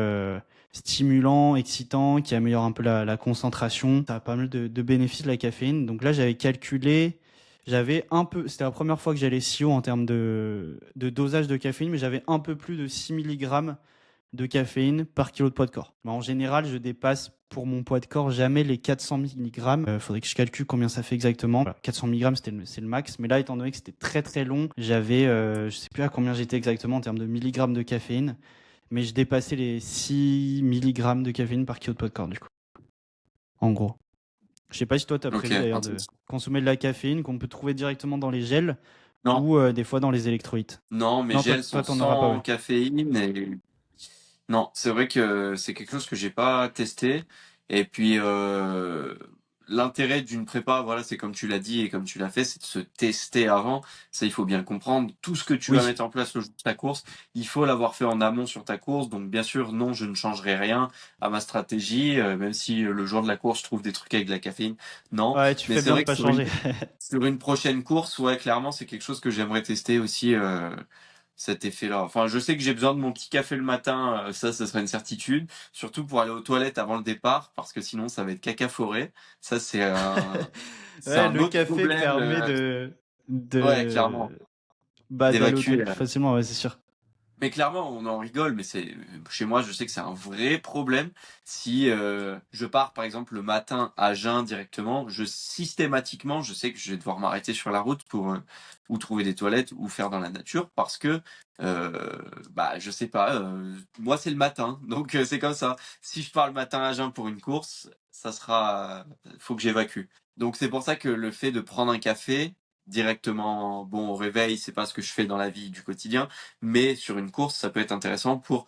stimulant, excitant, qui améliore un peu la concentration. Ça a pas mal de bénéfices, la caféine. Donc là, j'avais calculé, j'avais un peu, c'était la première fois que j'allais si haut en termes de dosage de caféine, mais j'avais un peu plus de 6 milligrammes de caféine par kilo de poids de corps. Mais en général, je dépasse pour mon poids de corps jamais les 400 milligrammes. Faudrait que je calcule combien ça fait exactement. Voilà, 400 milligrammes, c'est le max. Mais là, étant donné que c'était très très long, j'avais, je sais plus à combien j'étais exactement en termes de milligrammes de caféine, mais je dépassais les 6 milligrammes de caféine par kilo de poids de corps, du coup. En gros. Je sais pas si toi, tu as Ok, prévu d'ailleurs de intéressant. consommer de la caféine qu'on peut trouver directement dans les gels Non, ou des fois dans les électrolytes. non, mes Non, gels toi, sont t'en auras pas, sans ouais. caféine et non, c'est vrai que c'est quelque chose que j'ai pas testé. Et puis l'intérêt d'une prépa, voilà, c'est comme tu l'as dit et comme tu l'as fait, c'est de se tester avant. Ça, il faut bien le comprendre. Tout ce que tu vas Oui. mettre en place le jour de ta course, il faut l'avoir fait en amont sur ta course. Donc bien sûr, non, je ne changerai rien à ma stratégie, même si le jour de la course, je trouve des trucs avec de la caféine. Non, Ouais, tu mais fais c'est bien de vrai que pas changer. sur une prochaine course, ouais, clairement, c'est quelque chose que j'aimerais tester aussi. Cet effet-là. Enfin, je sais que j'ai besoin de mon petit café le matin, ça serait une certitude. Surtout pour aller aux toilettes avant le départ, parce que sinon ça va être caca forêt. Ça, c'est Ouais, un le autre café problème. permet Ouais, clairement, d'aller aux d'évacuer. toilettes plus facilement, ouais, c'est sûr. Mais clairement, on en rigole, mais c'est chez moi, je sais que c'est un vrai problème. Si je pars, par exemple, le matin à jeun directement, systématiquement, je sais que je vais devoir m'arrêter sur la route pour ou trouver des toilettes ou faire dans la nature, parce que bah je sais pas. Moi, c'est le matin, donc c'est comme ça. Si je pars le matin à jeun pour une course, ça sera, faut que j'évacue. Donc c'est pour ça que le fait de prendre un café directement, bon, au réveil, c'est pas ce que je fais dans la vie du quotidien, mais sur une course, ça peut être intéressant pour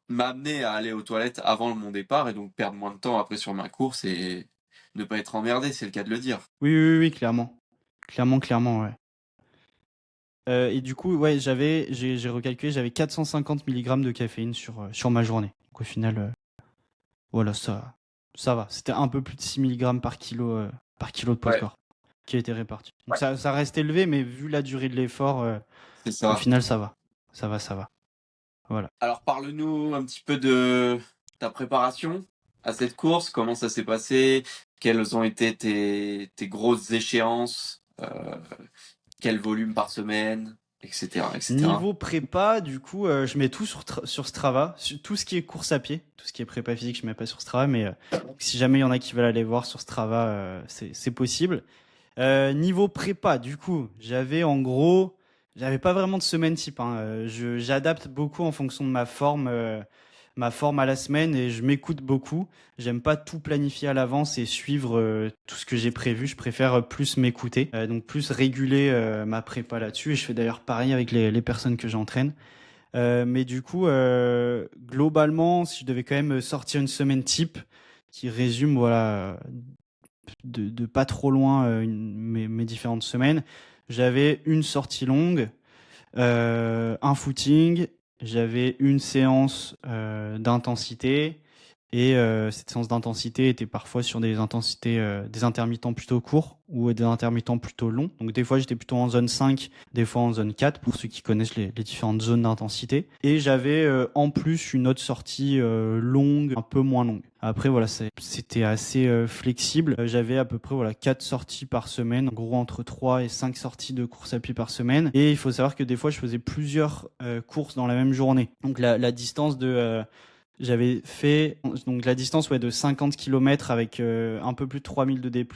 m'amener à aller aux toilettes avant mon départ et donc perdre moins de temps après sur ma course et ne pas être emmerdé, c'est le cas de le dire. Oui, oui, oui, clairement. Clairement, ouais. Et du coup, ouais, j'ai recalculé, j'avais 450 milligrammes de caféine sur ma journée. Donc au final, voilà, ça va. C'était un peu plus de 6 milligrammes par kilo de poids de Ouais, corps qui a été réparti. Donc ouais, ça reste élevé, mais vu la durée de l'effort, c'est au ça. final, ça va. Ça va. Voilà. Alors parle-nous un petit peu de ta préparation à cette course, comment ça s'est passé, quelles ont été tes grosses échéances, quel volume par semaine, etc., etc. Niveau prépa, du coup, je mets tout sur Strava. Tout ce qui est course à pied, tout ce qui est prépa physique, je mets pas sur Strava, mais si jamais il y en a qui veulent aller voir sur Strava, c'est possible. Niveau prépa, du coup, j'avais pas vraiment de semaine type, hein. J'adapte beaucoup en fonction de ma forme à la semaine et je m'écoute beaucoup. J'aime pas tout planifier à l'avance et suivre tout ce que j'ai prévu. Je préfère plus m'écouter, donc plus réguler ma prépa là-dessus. Et je fais d'ailleurs pareil avec les personnes que j'entraîne. Mais du coup, globalement, si je devais quand même sortir une semaine type qui résume, voilà, de pas trop loin mes différentes semaines. J'avais une sortie longue, un footing, j'avais une séance d'intensité et cette séance d'intensité était parfois sur des intensités, des intermittents plutôt courts ou des intermittents plutôt longs. Donc des fois j'étais plutôt en zone 5, des fois en zone 4 pour ceux qui connaissent les différentes zones d'intensité. Et j'avais en plus une autre sortie longue, un peu moins longue. Après voilà, c'était assez flexible. J'avais à peu près voilà 4 sorties par semaine, en gros entre 3 et 5 sorties de course à pied par semaine. Et il faut savoir que des fois je faisais plusieurs courses dans la même journée. Donc la distance j'avais fait donc la distance ouais, de 50 km avec un peu plus de 3000 de D+.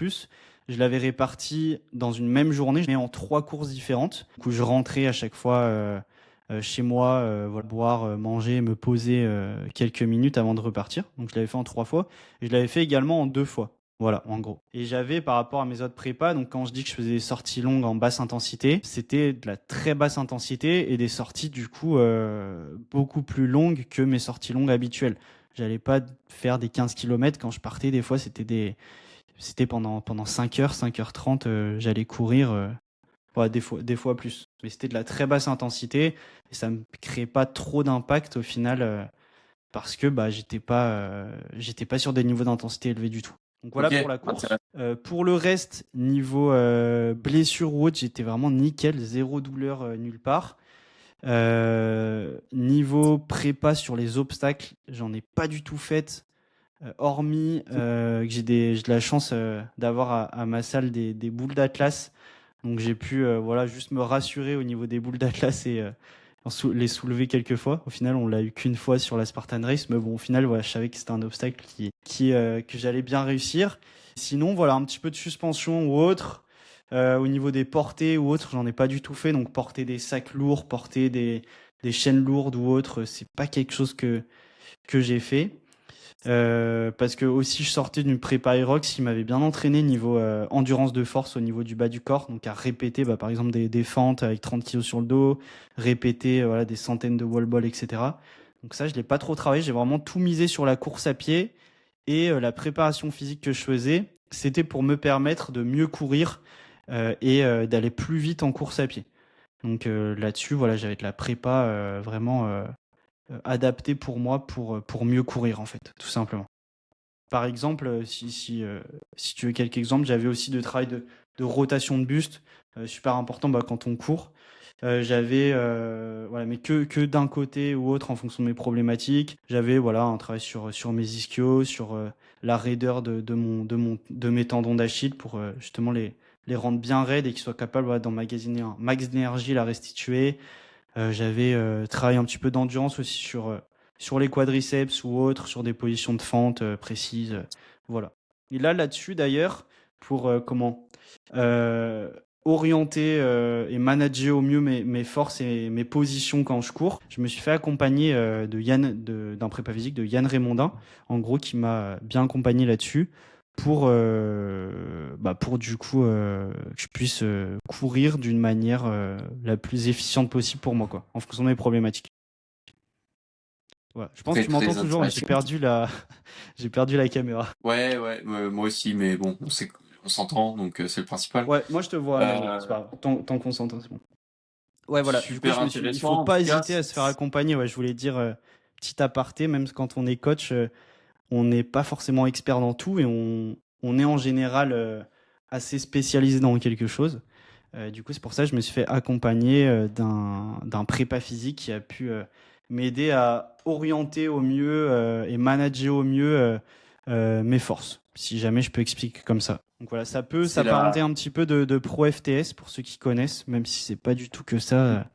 Je l'avais réparti dans une même journée, mais en 3 courses différentes. Du coup, je rentrais à chaque fois chez moi, voilà, boire, manger, me poser quelques minutes avant de repartir. Donc je l'avais fait en 3 fois. Et je l'avais fait également en 2 fois. Voilà, en gros. Et j'avais par rapport à mes autres prépas, donc quand je dis que je faisais des sorties longues en basse intensité, c'était de la très basse intensité et des sorties du coup beaucoup plus longues que mes sorties longues habituelles. J'allais pas faire des 15 km quand je partais, des fois c'était C'était pendant 5 heures, 5h30, j'allais courir, ouais, des fois plus. Mais c'était de la très basse intensité et ça me créait pas trop d'impact au final, parce que bah, j'étais pas sur des niveaux d'intensité élevés du tout. Donc voilà Ok, pour la course. intéressant. Pour le reste, niveau blessure ou autre, j'étais vraiment nickel, zéro douleur nulle part. Niveau prépa sur les obstacles, j'en ai pas du tout fait, hormis que j'ai de la chance d'avoir à ma salle des boules d'Atlas. Donc j'ai pu voilà, juste me rassurer au niveau des boules d'Atlas et les soulever quelques fois. Au final, on l'a eu qu'une fois sur la Spartan Race, mais bon, au final, voilà, je savais que c'était un obstacle que j'allais bien réussir. Sinon, voilà, un petit peu de suspension ou autre. Au niveau des portées ou autre, j'en ai pas du tout fait. Donc porter des sacs lourds, porter des chaînes lourdes ou autre, c'est pas quelque chose que j'ai fait. Parce que aussi je sortais d'une prépa Aerox qui m'avait bien entraîné niveau endurance de force au niveau du bas du corps, donc à répéter par exemple des fentes avec 30 kilos sur le dos, répéter voilà, des centaines de wall balls, etc. Donc ça je l'ai pas trop travaillé, j'ai vraiment tout misé sur la course à pied et la préparation physique que je faisais, c'était pour me permettre de mieux courir et d'aller plus vite en course à pied. Donc là-dessus, voilà, j'avais de la prépa vraiment adaptée pour moi pour mieux courir en fait, tout simplement. Par exemple, si tu veux quelques exemples, j'avais aussi de travail de rotation de buste, super important bah, quand on court. J'avais, voilà, mais que d'un côté ou autre en fonction de mes problématiques. J'avais voilà, un travail sur mes ischios, sur la raideur de mes tendons d'Achille pour justement les rendre bien raides et qu'ils soient capables voilà, d'emmagasiner un max d'énergie, la restituer. J'avais travaillé un petit peu d'endurance aussi sur les quadriceps ou autres, sur des positions de fente précises. Voilà. Et là-dessus, d'ailleurs, pour euh, orienter et manager au mieux mes forces et mes positions quand je cours, je me suis fait accompagner d'un prépa physique de Yann Raymondin, en gros, qui m'a bien accompagné là-dessus pour du coup que je puisse courir d'une manière la plus efficiente possible pour moi quoi, en fonction de mes problématiques. Voilà. Je pense que Très, tu m'entends très toujours, mais j'ai intéressant. perdu la j'ai perdu la caméra. Ouais, ouais, moi aussi, mais bon, on s'entend, donc c'est le principal. Ouais, moi je te vois, mais bon, c'est Euh, pas grave. Tant qu'on s'entend, c'est bon. Ouais, voilà. Du coup, Super il faut intéressant. En pas tout cas, hésiter à se faire accompagner. Ouais, je voulais dire petit aparté, même quand on est coach, on n'est pas forcément expert dans tout et on est en général assez spécialisé dans quelque chose. Du coup, c'est pour ça que je me suis fait accompagner d'un prépa physique qui a pu m'aider à orienter au mieux et manager au mieux mes forces, si jamais je peux expliquer comme ça. Donc voilà, ça peut c'est s'apparenter la. un petit peu de pro FTS pour ceux qui connaissent, même si c'est pas du tout que ça.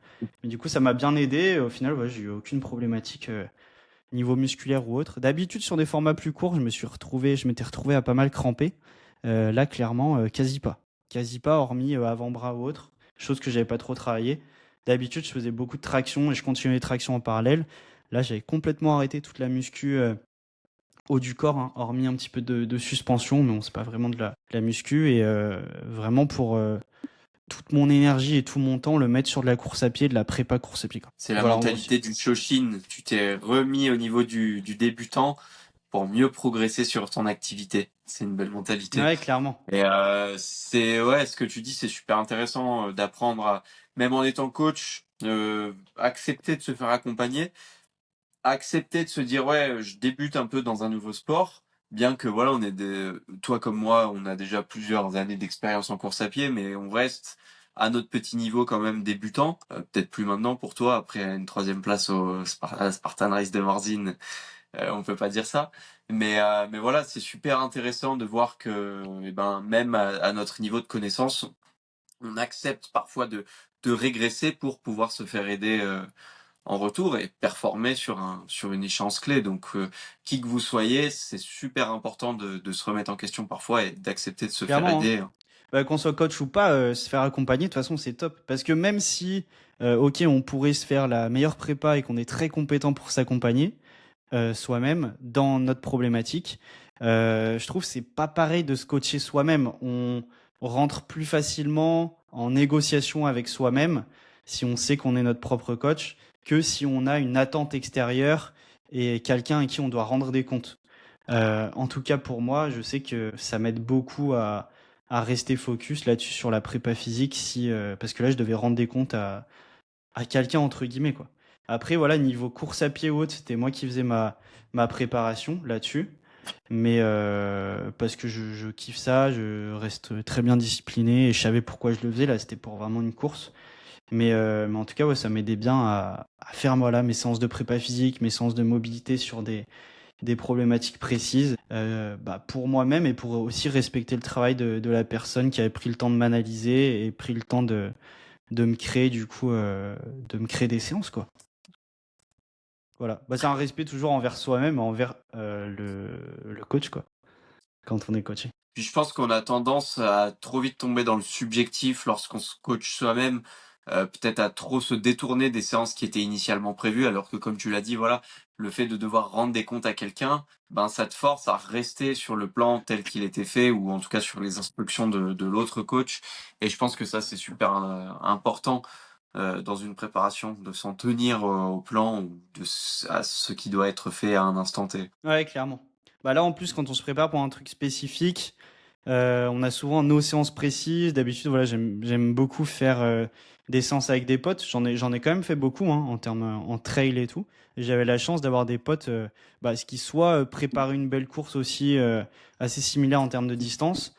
Mais du coup, ça m'a bien aidé. Au final, ouais, j'ai eu aucune problématique niveau musculaire ou autre. D'habitude, sur des formats plus courts, je m'étais retrouvé à pas mal cramper. Là, clairement, quasi pas. Quasi pas, hormis avant-bras ou autre, chose que j'avais pas trop travaillé. D'habitude, je faisais beaucoup de traction et je continuais les tractions en parallèle. Là, j'avais complètement arrêté toute la muscu haut du corps, hein, hormis un petit peu de suspension, mais bon, c'est pas vraiment de la muscu. Et vraiment pour toute mon énergie et tout mon temps, le mettre sur de la course à pied, de la prépa course à pied, quoi. C'est la Voilà, en gros. mentalité du Shoshin. Tu t'es remis au niveau du débutant pour mieux progresser sur ton activité. C'est une belle mentalité. Ouais, clairement. Et c'est ouais, ce que tu dis, c'est super intéressant d'apprendre à, même en étant coach, accepter de se faire accompagner, accepter de se dire ouais, je débute un peu dans un nouveau sport, bien que voilà, toi comme moi, on a déjà plusieurs années d'expérience en course à pied, mais on reste à notre petit niveau quand même débutant. Peut-être plus maintenant pour toi après une troisième place à la Spartan Race de Morzine, on peut pas dire ça. Mais voilà, c'est super intéressant de voir que, eh ben, même à notre niveau de connaissance, on accepte parfois de régresser pour pouvoir se faire aider en retour et performer sur une échéance clé. Donc, qui que vous soyez, c'est super important de se remettre en question parfois et d'accepter de se faire Clairement, hein. aider. Bah, qu'on soit coach ou pas, se faire accompagner, de toute façon, c'est top. Parce que même si, ok, on pourrait se faire la meilleure prépa et qu'on est très compétent pour s'accompagner soi-même dans notre problématique, je trouve que c'est pas pareil de se coacher soi-même. On rentre plus facilement en négociation avec soi-même si on sait qu'on est notre propre coach que si on a une attente extérieure et quelqu'un à qui on doit rendre des comptes. En tout cas pour moi, je sais que ça m'aide beaucoup à rester focus là-dessus sur la prépa physique si parce que là je devais rendre des comptes à quelqu'un entre guillemets quoi. Après voilà, niveau course à pied ou autre, c'était moi qui faisais ma préparation là-dessus. Mais parce que je kiffe ça, je reste très bien discipliné et je savais pourquoi je le faisais. Là, c'était pour vraiment une course. Mais en tout cas, ouais, ça m'aidait bien à faire voilà, mes séances de prépa physique, mes séances de mobilité sur des problématiques précises bah, pour moi-même et pour aussi respecter le travail de la personne qui avait pris le temps de m'analyser et pris le temps de me créer du coup de me créer des séances quoi. Voilà. Bah, c'est un respect toujours envers soi-même, envers le coach quoi, quand on est coaché. Puis je pense qu'on a tendance à trop vite tomber dans le subjectif lorsqu'on se coach soi-même, peut-être à trop se détourner des séances qui étaient initialement prévues, alors que comme tu l'as dit, voilà, le fait de devoir rendre des comptes à quelqu'un, ben ça te force à rester sur le plan tel qu'il était fait, ou en tout cas sur les instructions de l'autre coach. Et je pense que ça c'est super important dans une préparation, de s'en tenir au plan ou à ce qui doit être fait à un instant T. Ouais, clairement. Bah là, en plus, quand on se prépare pour un truc spécifique, on a souvent nos séances précises. D'habitude, voilà, j'aime beaucoup faire des séances avec des potes. J'en ai quand même fait beaucoup hein, en termes en trail et tout. Et j'avais la chance d'avoir des potes bah, qui soit préparent une belle course aussi assez similaire en termes de distance,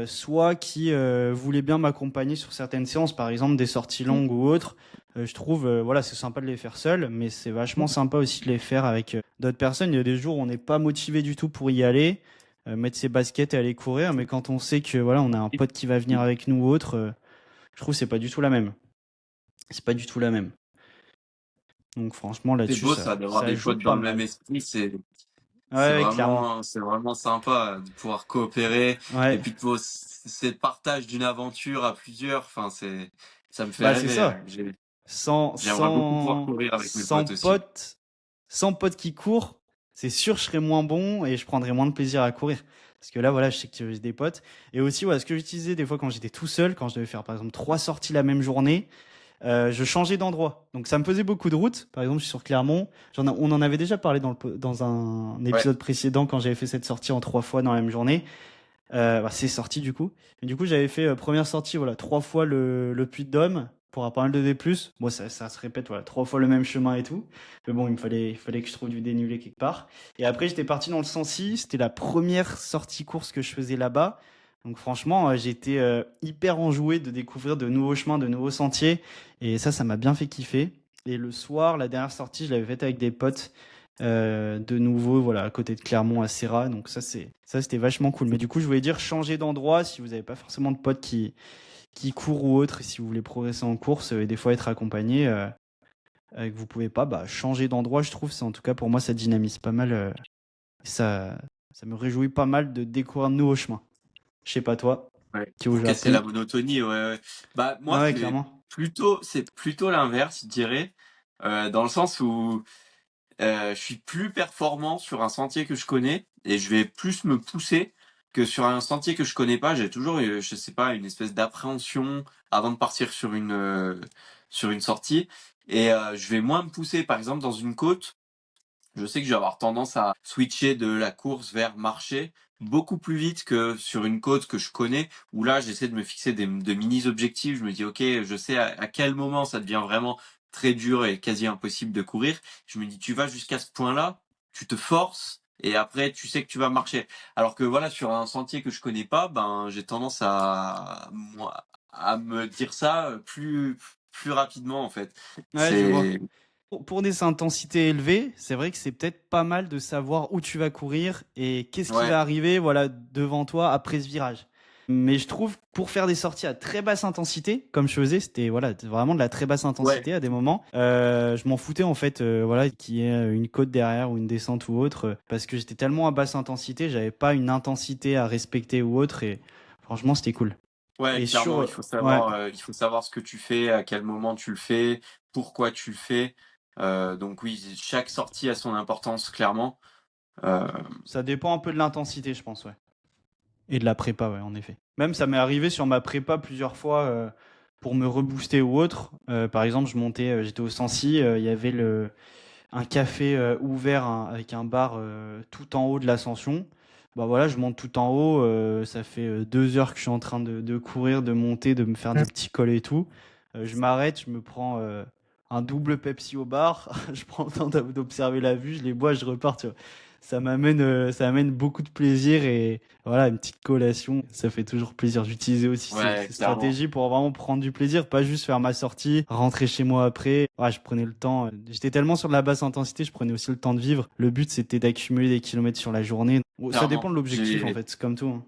soit qui voulaient bien m'accompagner sur certaines séances, par exemple des sorties longues ou autres. Je trouve, voilà, c'est sympa de les faire seul, mais c'est vachement sympa aussi de les faire avec d'autres personnes. Il y a des jours où on n'est pas motivé du tout pour y aller, mettre ses baskets et aller courir, mais quand on sait que voilà, on a un pote qui va venir avec nous ou autre, je trouve que c'est pas du tout la même. C'est pas du tout la même. Donc franchement C'est là-dessus, beau ça, d'avoir ça des joue potes dans pas le même mal. esprit, Ouais, ouais, clairement. c'est vraiment sympa de pouvoir coopérer et Ouais, puis c'est le partage d'une aventure à plusieurs. Enfin, ça me fait bah c'est rêver. ça. Sans, J'aimerais beaucoup pouvoir sans, courir avec mes sans potes aussi. pote, sans pote qui court, c'est sûr je serais moins bon et je prendrais moins de plaisir à courir. Parce que là, voilà, je sais que j'ai des potes. Et aussi, voilà, ce que j'utilisais des fois quand j'étais tout seul, quand je devais faire par exemple 3 sorties la même journée, je changeais d'endroit. Donc ça me faisait beaucoup de routes. Par exemple, je suis sur Clermont. On en avait déjà parlé dans un Ouais. épisode précédent quand j'avais fait cette sortie en 3 fois dans la même journée. Bah, c'est sorti du coup. Et du coup, j'avais fait première sortie, voilà, 3 fois le Puy-de-Dôme pour avoir pas mal de D+. Bon, ça se répète, voilà, 3 fois le même chemin et tout. Mais bon, il fallait que je trouve du dénivelé quelque part. Et après, j'étais parti dans le Sancy. C'était la première sortie course que je faisais là-bas. Donc franchement, j'étais hyper enjoué de découvrir de nouveaux chemins, de nouveaux sentiers. Et ça m'a bien fait kiffer. Et le soir, la dernière sortie, je l'avais faite avec des potes. De nouveau, voilà, à côté de Clermont à Serra. Donc c'était vachement cool. Mais du coup, je voulais dire changer d'endroit si vous n'avez pas forcément de potes qui courent ou autre, et si vous voulez progresser en course et des fois être accompagné, et que vous pouvez pas, bah changer d'endroit, je trouve, c'est en tout cas pour moi ça dynamise pas mal. Ça, ça me réjouit pas mal de découvrir de nouveaux chemins. Je sais pas toi, Ouais. qui est au Pour casser Japon. la monotonie, ouais, ouais. Bah moi Ah ouais, clairement. c'est plutôt l'inverse, je dirais, dans le sens où je suis plus performant sur un sentier que je connais et je vais plus me pousser que sur un sentier que je connais pas. J'ai toujours, je sais pas, une espèce d'appréhension avant de partir sur une sortie et je vais moins me pousser. Par exemple, dans une côte, je sais que je vais avoir tendance à switcher de la course vers marcher beaucoup plus vite que sur une côte que je connais, où là, j'essaie de me fixer de mini-objectifs. Je me dis, OK, je sais à quel moment ça devient vraiment très dur et quasi impossible de courir. Je me dis, tu vas jusqu'à ce point-là, tu te forces, et après, tu sais que tu vas marcher. Alors que voilà, sur un sentier que je connais pas, ben, j'ai tendance à me dire ça plus rapidement, en fait. Ouais, je vois. C'est, Pour des intensités élevées, c'est vrai que c'est peut-être pas mal de savoir où tu vas courir et qu'est-ce qui ouais, va arriver voilà, devant toi après ce virage. Mais je trouve pour faire des sorties à très basse intensité, comme je faisais, c'était voilà, vraiment de la très basse ouais. intensité à des moments. Je m'en foutais en fait, voilà, qu'il y ait une côte derrière ou une descente ou autre, parce que j'étais tellement à basse intensité, j'avais pas une intensité à respecter ou autre, et franchement c'était cool. Ouais, Et clairement, ouais, il faut savoir ce que tu fais, à quel moment tu le fais, pourquoi tu le fais. Donc oui, chaque sortie a son importance, clairement. Euh, ça dépend un peu de l'intensité, je pense, ouais. Et de la prépa, ouais, en effet. Même ça m'est arrivé sur ma prépa plusieurs fois pour me rebooster ou autre. Par exemple, j'étais au Sancy, il y avait un café ouvert avec un bar tout en haut de l'ascension. Bah voilà, je monte tout en haut. Ça fait 2 heures que je suis en train de courir, de monter, de me faire des petits cols et tout. Je m'arrête, je me prends un double Pepsi au bar. Je prends le temps d'observer la vue, je les bois, je repars. Tu vois. Ça amène beaucoup de plaisir et voilà, une petite collation. Ça fait toujours plaisir. J'utilisais aussi ces, Ouais, ces clairement. stratégies pour vraiment prendre du plaisir, pas juste faire ma sortie, rentrer chez moi après. Ouais, je prenais le temps. J'étais tellement sur de la basse intensité, je prenais aussi le temps de vivre. Le but, c'était d'accumuler des kilomètres sur la journée. Bon, ça dépend Clairement. de l'objectif, en J'ai fait. C'est comme tout, hein.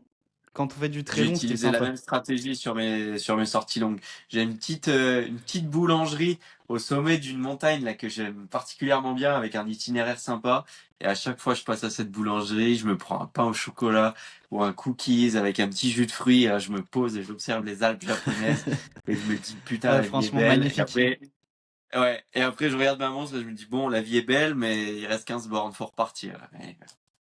Quand on fait du très J'ai long, c'était utilisé la sympa. même stratégie sur mes sorties longues. J'ai une petite boulangerie au sommet d'une montagne là que j'aime particulièrement bien avec un itinéraire sympa. Et à chaque fois que je passe à cette boulangerie, je me prends un pain au chocolat ou un cookies avec un petit jus de fruits. Et là, je me pose et j'observe les Alpes japonaises et je me dis putain Ouais, la vie est franchement, belle. Et magnifique. après ouais, et après je regarde ma montre et je me dis bon la vie est belle mais il reste 15 bornes, faut repartir.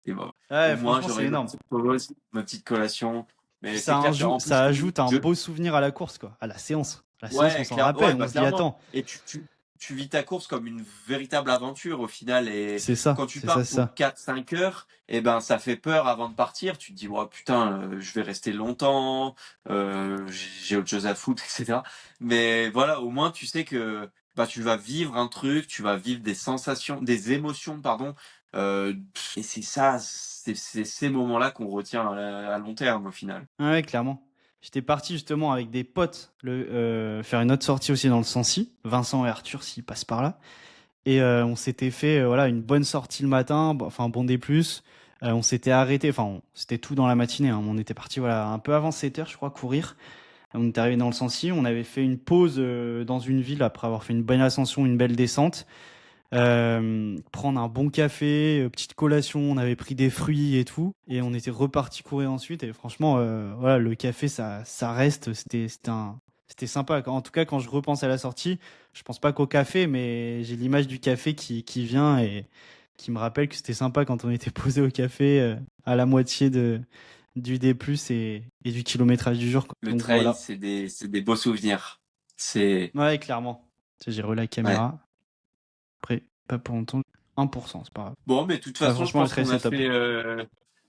Et bon, au Ouais, moins franchement, c'est j'aurai ma énorme. petite pause, ma petite collation. Puis Mais c'est ça clair qu'en plus, ça ajoute un je, beau souvenir à la course, quoi. À la séance. La séance, on ouais, s'en rappelle. ouais, On bah se dit, clairement. attends, Et tu vis ta course comme une véritable aventure au final. Et c'est ça, quand tu c'est ça, pars c'est pour ça. 4 5 heures, eh ben, ça fait peur avant de partir. Tu te dis, oh, putain, je vais rester longtemps, j'ai autre chose à foutre, etc. Mais voilà, au moins, tu sais que, bah, tu vas vivre un truc, tu vas vivre des sensations, des émotions, pardon. Euh, et c'est ça, c'est ces moments-là qu'on retient à long terme au final. Ouais, clairement. J'étais parti justement avec des potes faire une autre sortie aussi dans le Sancy. Vincent et Arthur, s'ils passent par là. Et on s'était fait voilà une bonne sortie le matin, enfin bon des plus. On s'était arrêté, enfin c'était tout dans la matinée, hein. On était parti voilà un peu avant 7 heures je crois courir. On est arrivé dans le Sancy, on avait fait une pause dans une ville après avoir fait une bonne ascension, une belle descente. Prendre un bon café, petite collation, on avait pris des fruits et tout, et on était reparti courir ensuite. Et franchement, voilà, le café, ça reste, c'était sympa. En tout cas, quand je repense à la sortie, je pense pas qu'au café, mais j'ai l'image du café qui vient et qui me rappelle que c'était sympa quand on était posé au café à la moitié du D+, et du kilométrage du jour, quoi. Le Donc trail, voilà. c'est des beaux souvenirs. C'est, Ouais, clairement. Tu sais, j'ai relais la ouais. caméra. Après, pas pour longtemps. 1%, c'est pas grave. Bon, mais de toute Ouais, façon, je franchement, le pense trail, c'est top.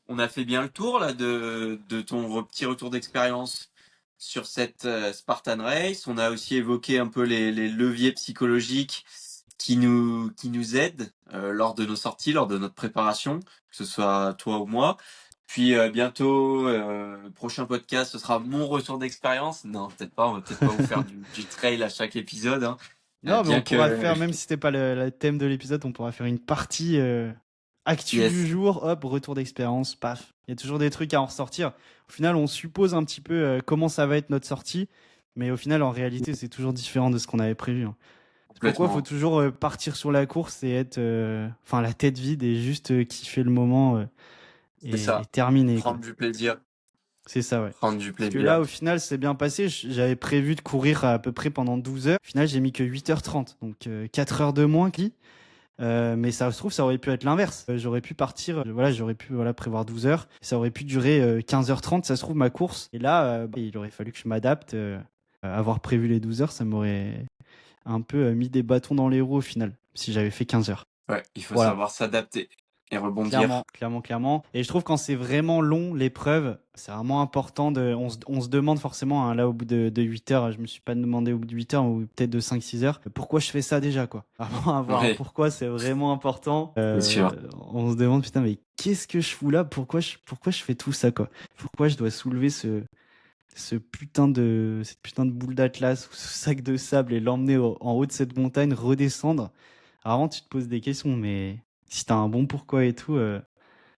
on a fait bien le tour, là, de ton petit retour d'expérience sur cette Spartan Race. On a aussi évoqué un peu les leviers psychologiques qui nous aident lors de nos sorties, lors de notre préparation, que ce soit toi ou moi. Puis bientôt, prochain podcast, ce sera mon retour d'expérience. Non, peut-être pas. On va peut-être pas vous faire du trail à chaque épisode, hein. Non, mais on Bien pourra que faire, même si c'était pas le thème de l'épisode, on pourra faire une partie actu du yes, jour. Hop, retour d'expérience, paf. Il y a toujours des trucs à en ressortir. Au final, on suppose un petit peu comment ça va être notre sortie. Mais au final, en réalité, c'est toujours différent de ce qu'on avait prévu, hein. C'est pourquoi il faut complètement. toujours partir sur la course et être, enfin, la tête vide et juste kiffer le moment C'est et ça. terminer, quoi. Prendre du plaisir. C'est ça, ouais. Prendre du Parce que plaisir. là, au final, c'est bien passé. J'avais prévu de courir à peu près pendant 12 heures. Au final, j'ai mis que 8h30. Donc 4 heures de moins. Mais ça se trouve, ça aurait pu être l'inverse. J'aurais pu partir, voilà, j'aurais pu voilà, prévoir 12 heures. Ça aurait pu durer 15h30, ça se trouve, ma course. Et là, il aurait fallu que je m'adapte. Avoir prévu les 12 heures, ça m'aurait un peu mis des bâtons dans les roues au final, si j'avais fait 15 heures. Ouais, il faut Voilà. savoir s'adapter et rebondir. Clairement, clairement, clairement. Et je trouve quand c'est vraiment long, l'épreuve, c'est vraiment important on se demande forcément, hein, là, au bout de 8 heures, je me suis pas demandé au bout de 8 heures, ou peut-être de 5 6 heures, pourquoi je fais ça déjà, quoi. Avant avoir un Ouais, pourquoi, c'est vraiment important. c'est sûr. On se demande, putain, mais qu'est-ce que je fous là? Pourquoi je fais tout ça, quoi? Pourquoi je dois soulever cette putain de boule d'Atlas ou ce sac de sable et l'emmener en haut de cette montagne, redescendre? Alors, avant, tu te poses des questions, mais si t'as un bon pourquoi et tout,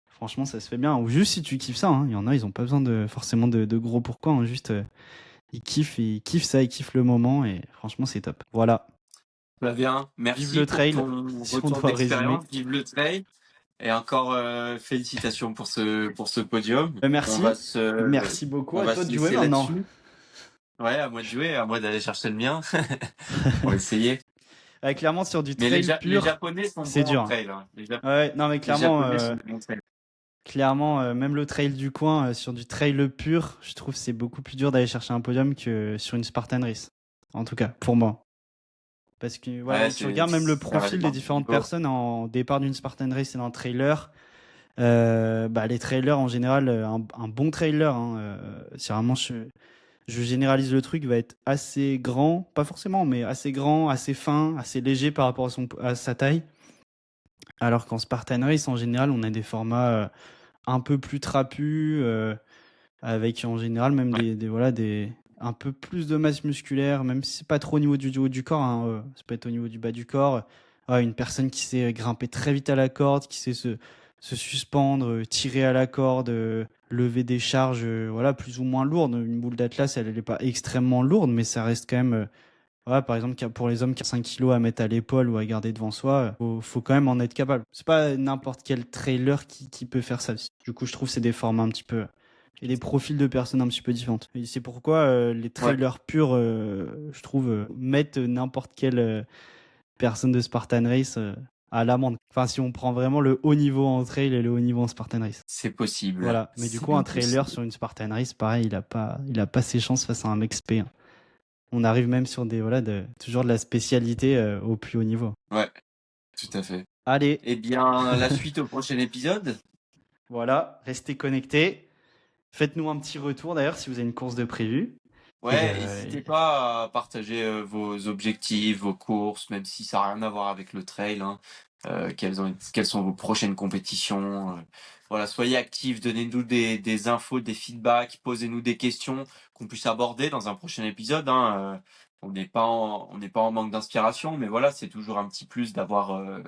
franchement, ça se fait bien. Ou juste si tu kiffes ça, hein. Il y en a, ils ont pas besoin forcément de gros pourquoi, hein. Juste, ils kiffent ça, ils kiffent le moment et franchement, c'est top. Voilà. Flavien, Vive merci le pour trail, ton si on retour doit résumer. d'expérience. Vive le trail. Et encore félicitations pour ce podium. Merci. Merci beaucoup. On À va toi se de jouer laisser maintenant. là-dessus. Ouais, à moi de jouer, à moi d'aller chercher le mien. On va essayer. Clairement, sur du Mais trail Les pur, Japonais sont c'est bons en dur, hein. trail, hein. Ouais, non, mais Les clairement, Japonais sont bons en trail. même le trail du coin, sur du trail pur, je trouve que c'est beaucoup plus dur d'aller chercher un podium que sur une Spartan Race. En tout cas, pour moi. Parce que voilà, Ouais, tu regardes même le ça va profil des dépendre du différentes niveau. personnes en départ d'une Spartan Race et d'un trailer. Bah, les trailers en général, un bon trailer, hein, c'est vraiment, je généralise le truc, va être assez grand, pas forcément, mais assez grand, assez fin, assez léger par rapport à sa taille. Alors qu'en Spartan Race, en général, on a des formats un peu plus trapus, avec en général même Ouais. voilà, un peu plus de masse musculaire, même si c'est pas trop au niveau du haut du corps, hein, ça peut être au niveau du bas du corps. Une personne qui sait grimper très vite à la corde, qui sait se suspendre, tirer à la corde, lever des charges, voilà, plus ou moins lourdes. Une boule d'Atlas, elle est pas extrêmement lourde, mais ça reste quand même, voilà, par exemple, pour les hommes qui ont 5 kilos à mettre à l'épaule ou à garder devant soi, faut quand même en être capable. C'est pas n'importe quel trailer qui peut faire ça. Du coup, je trouve que c'est des formats un petit peu et des profils de personnes un petit peu différentes. Et c'est pourquoi les Ouais. trailers purs, je trouve, mettent n'importe quelle personne de Spartan Race à l'amende. Enfin, si on prend vraiment le haut niveau en trail et le haut niveau en Spartan Race. C'est possible. Voilà. Mais du C'est coup, un bien trailer possible. sur une Spartan Race, pareil, il a pas ses chances face à un mec spé, hein. On arrive même sur toujours de la spécialité au plus haut niveau. Ouais, tout à fait. Allez, Eh bien, la suite au prochain épisode. voilà, restez connectés. Faites-nous un petit retour d'ailleurs si vous avez une course de prévu. Ouais, n'hésitez pas à partager vos objectifs, vos courses, même si ça n'a rien à voir avec le trail, hein. Quelles sont vos prochaines compétitions. Voilà, soyez actifs, donnez-nous des infos, des feedbacks, posez-nous des questions qu'on puisse aborder dans un prochain épisode, hein. On n'est pas en manque d'inspiration, mais voilà, c'est toujours un petit plus d'avoir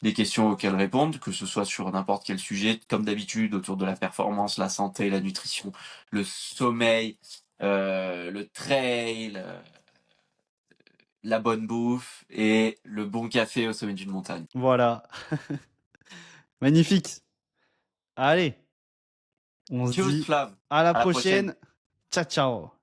des questions auxquelles répondre, que ce soit sur n'importe quel sujet, comme d'habitude, autour de la performance, la santé, la nutrition, le sommeil, le trail, la bonne bouffe et le bon café au sommet d'une montagne. Voilà. Magnifique. Allez, on se Tchuss dit Flav, à la à la prochaine. prochaine. Ciao, ciao.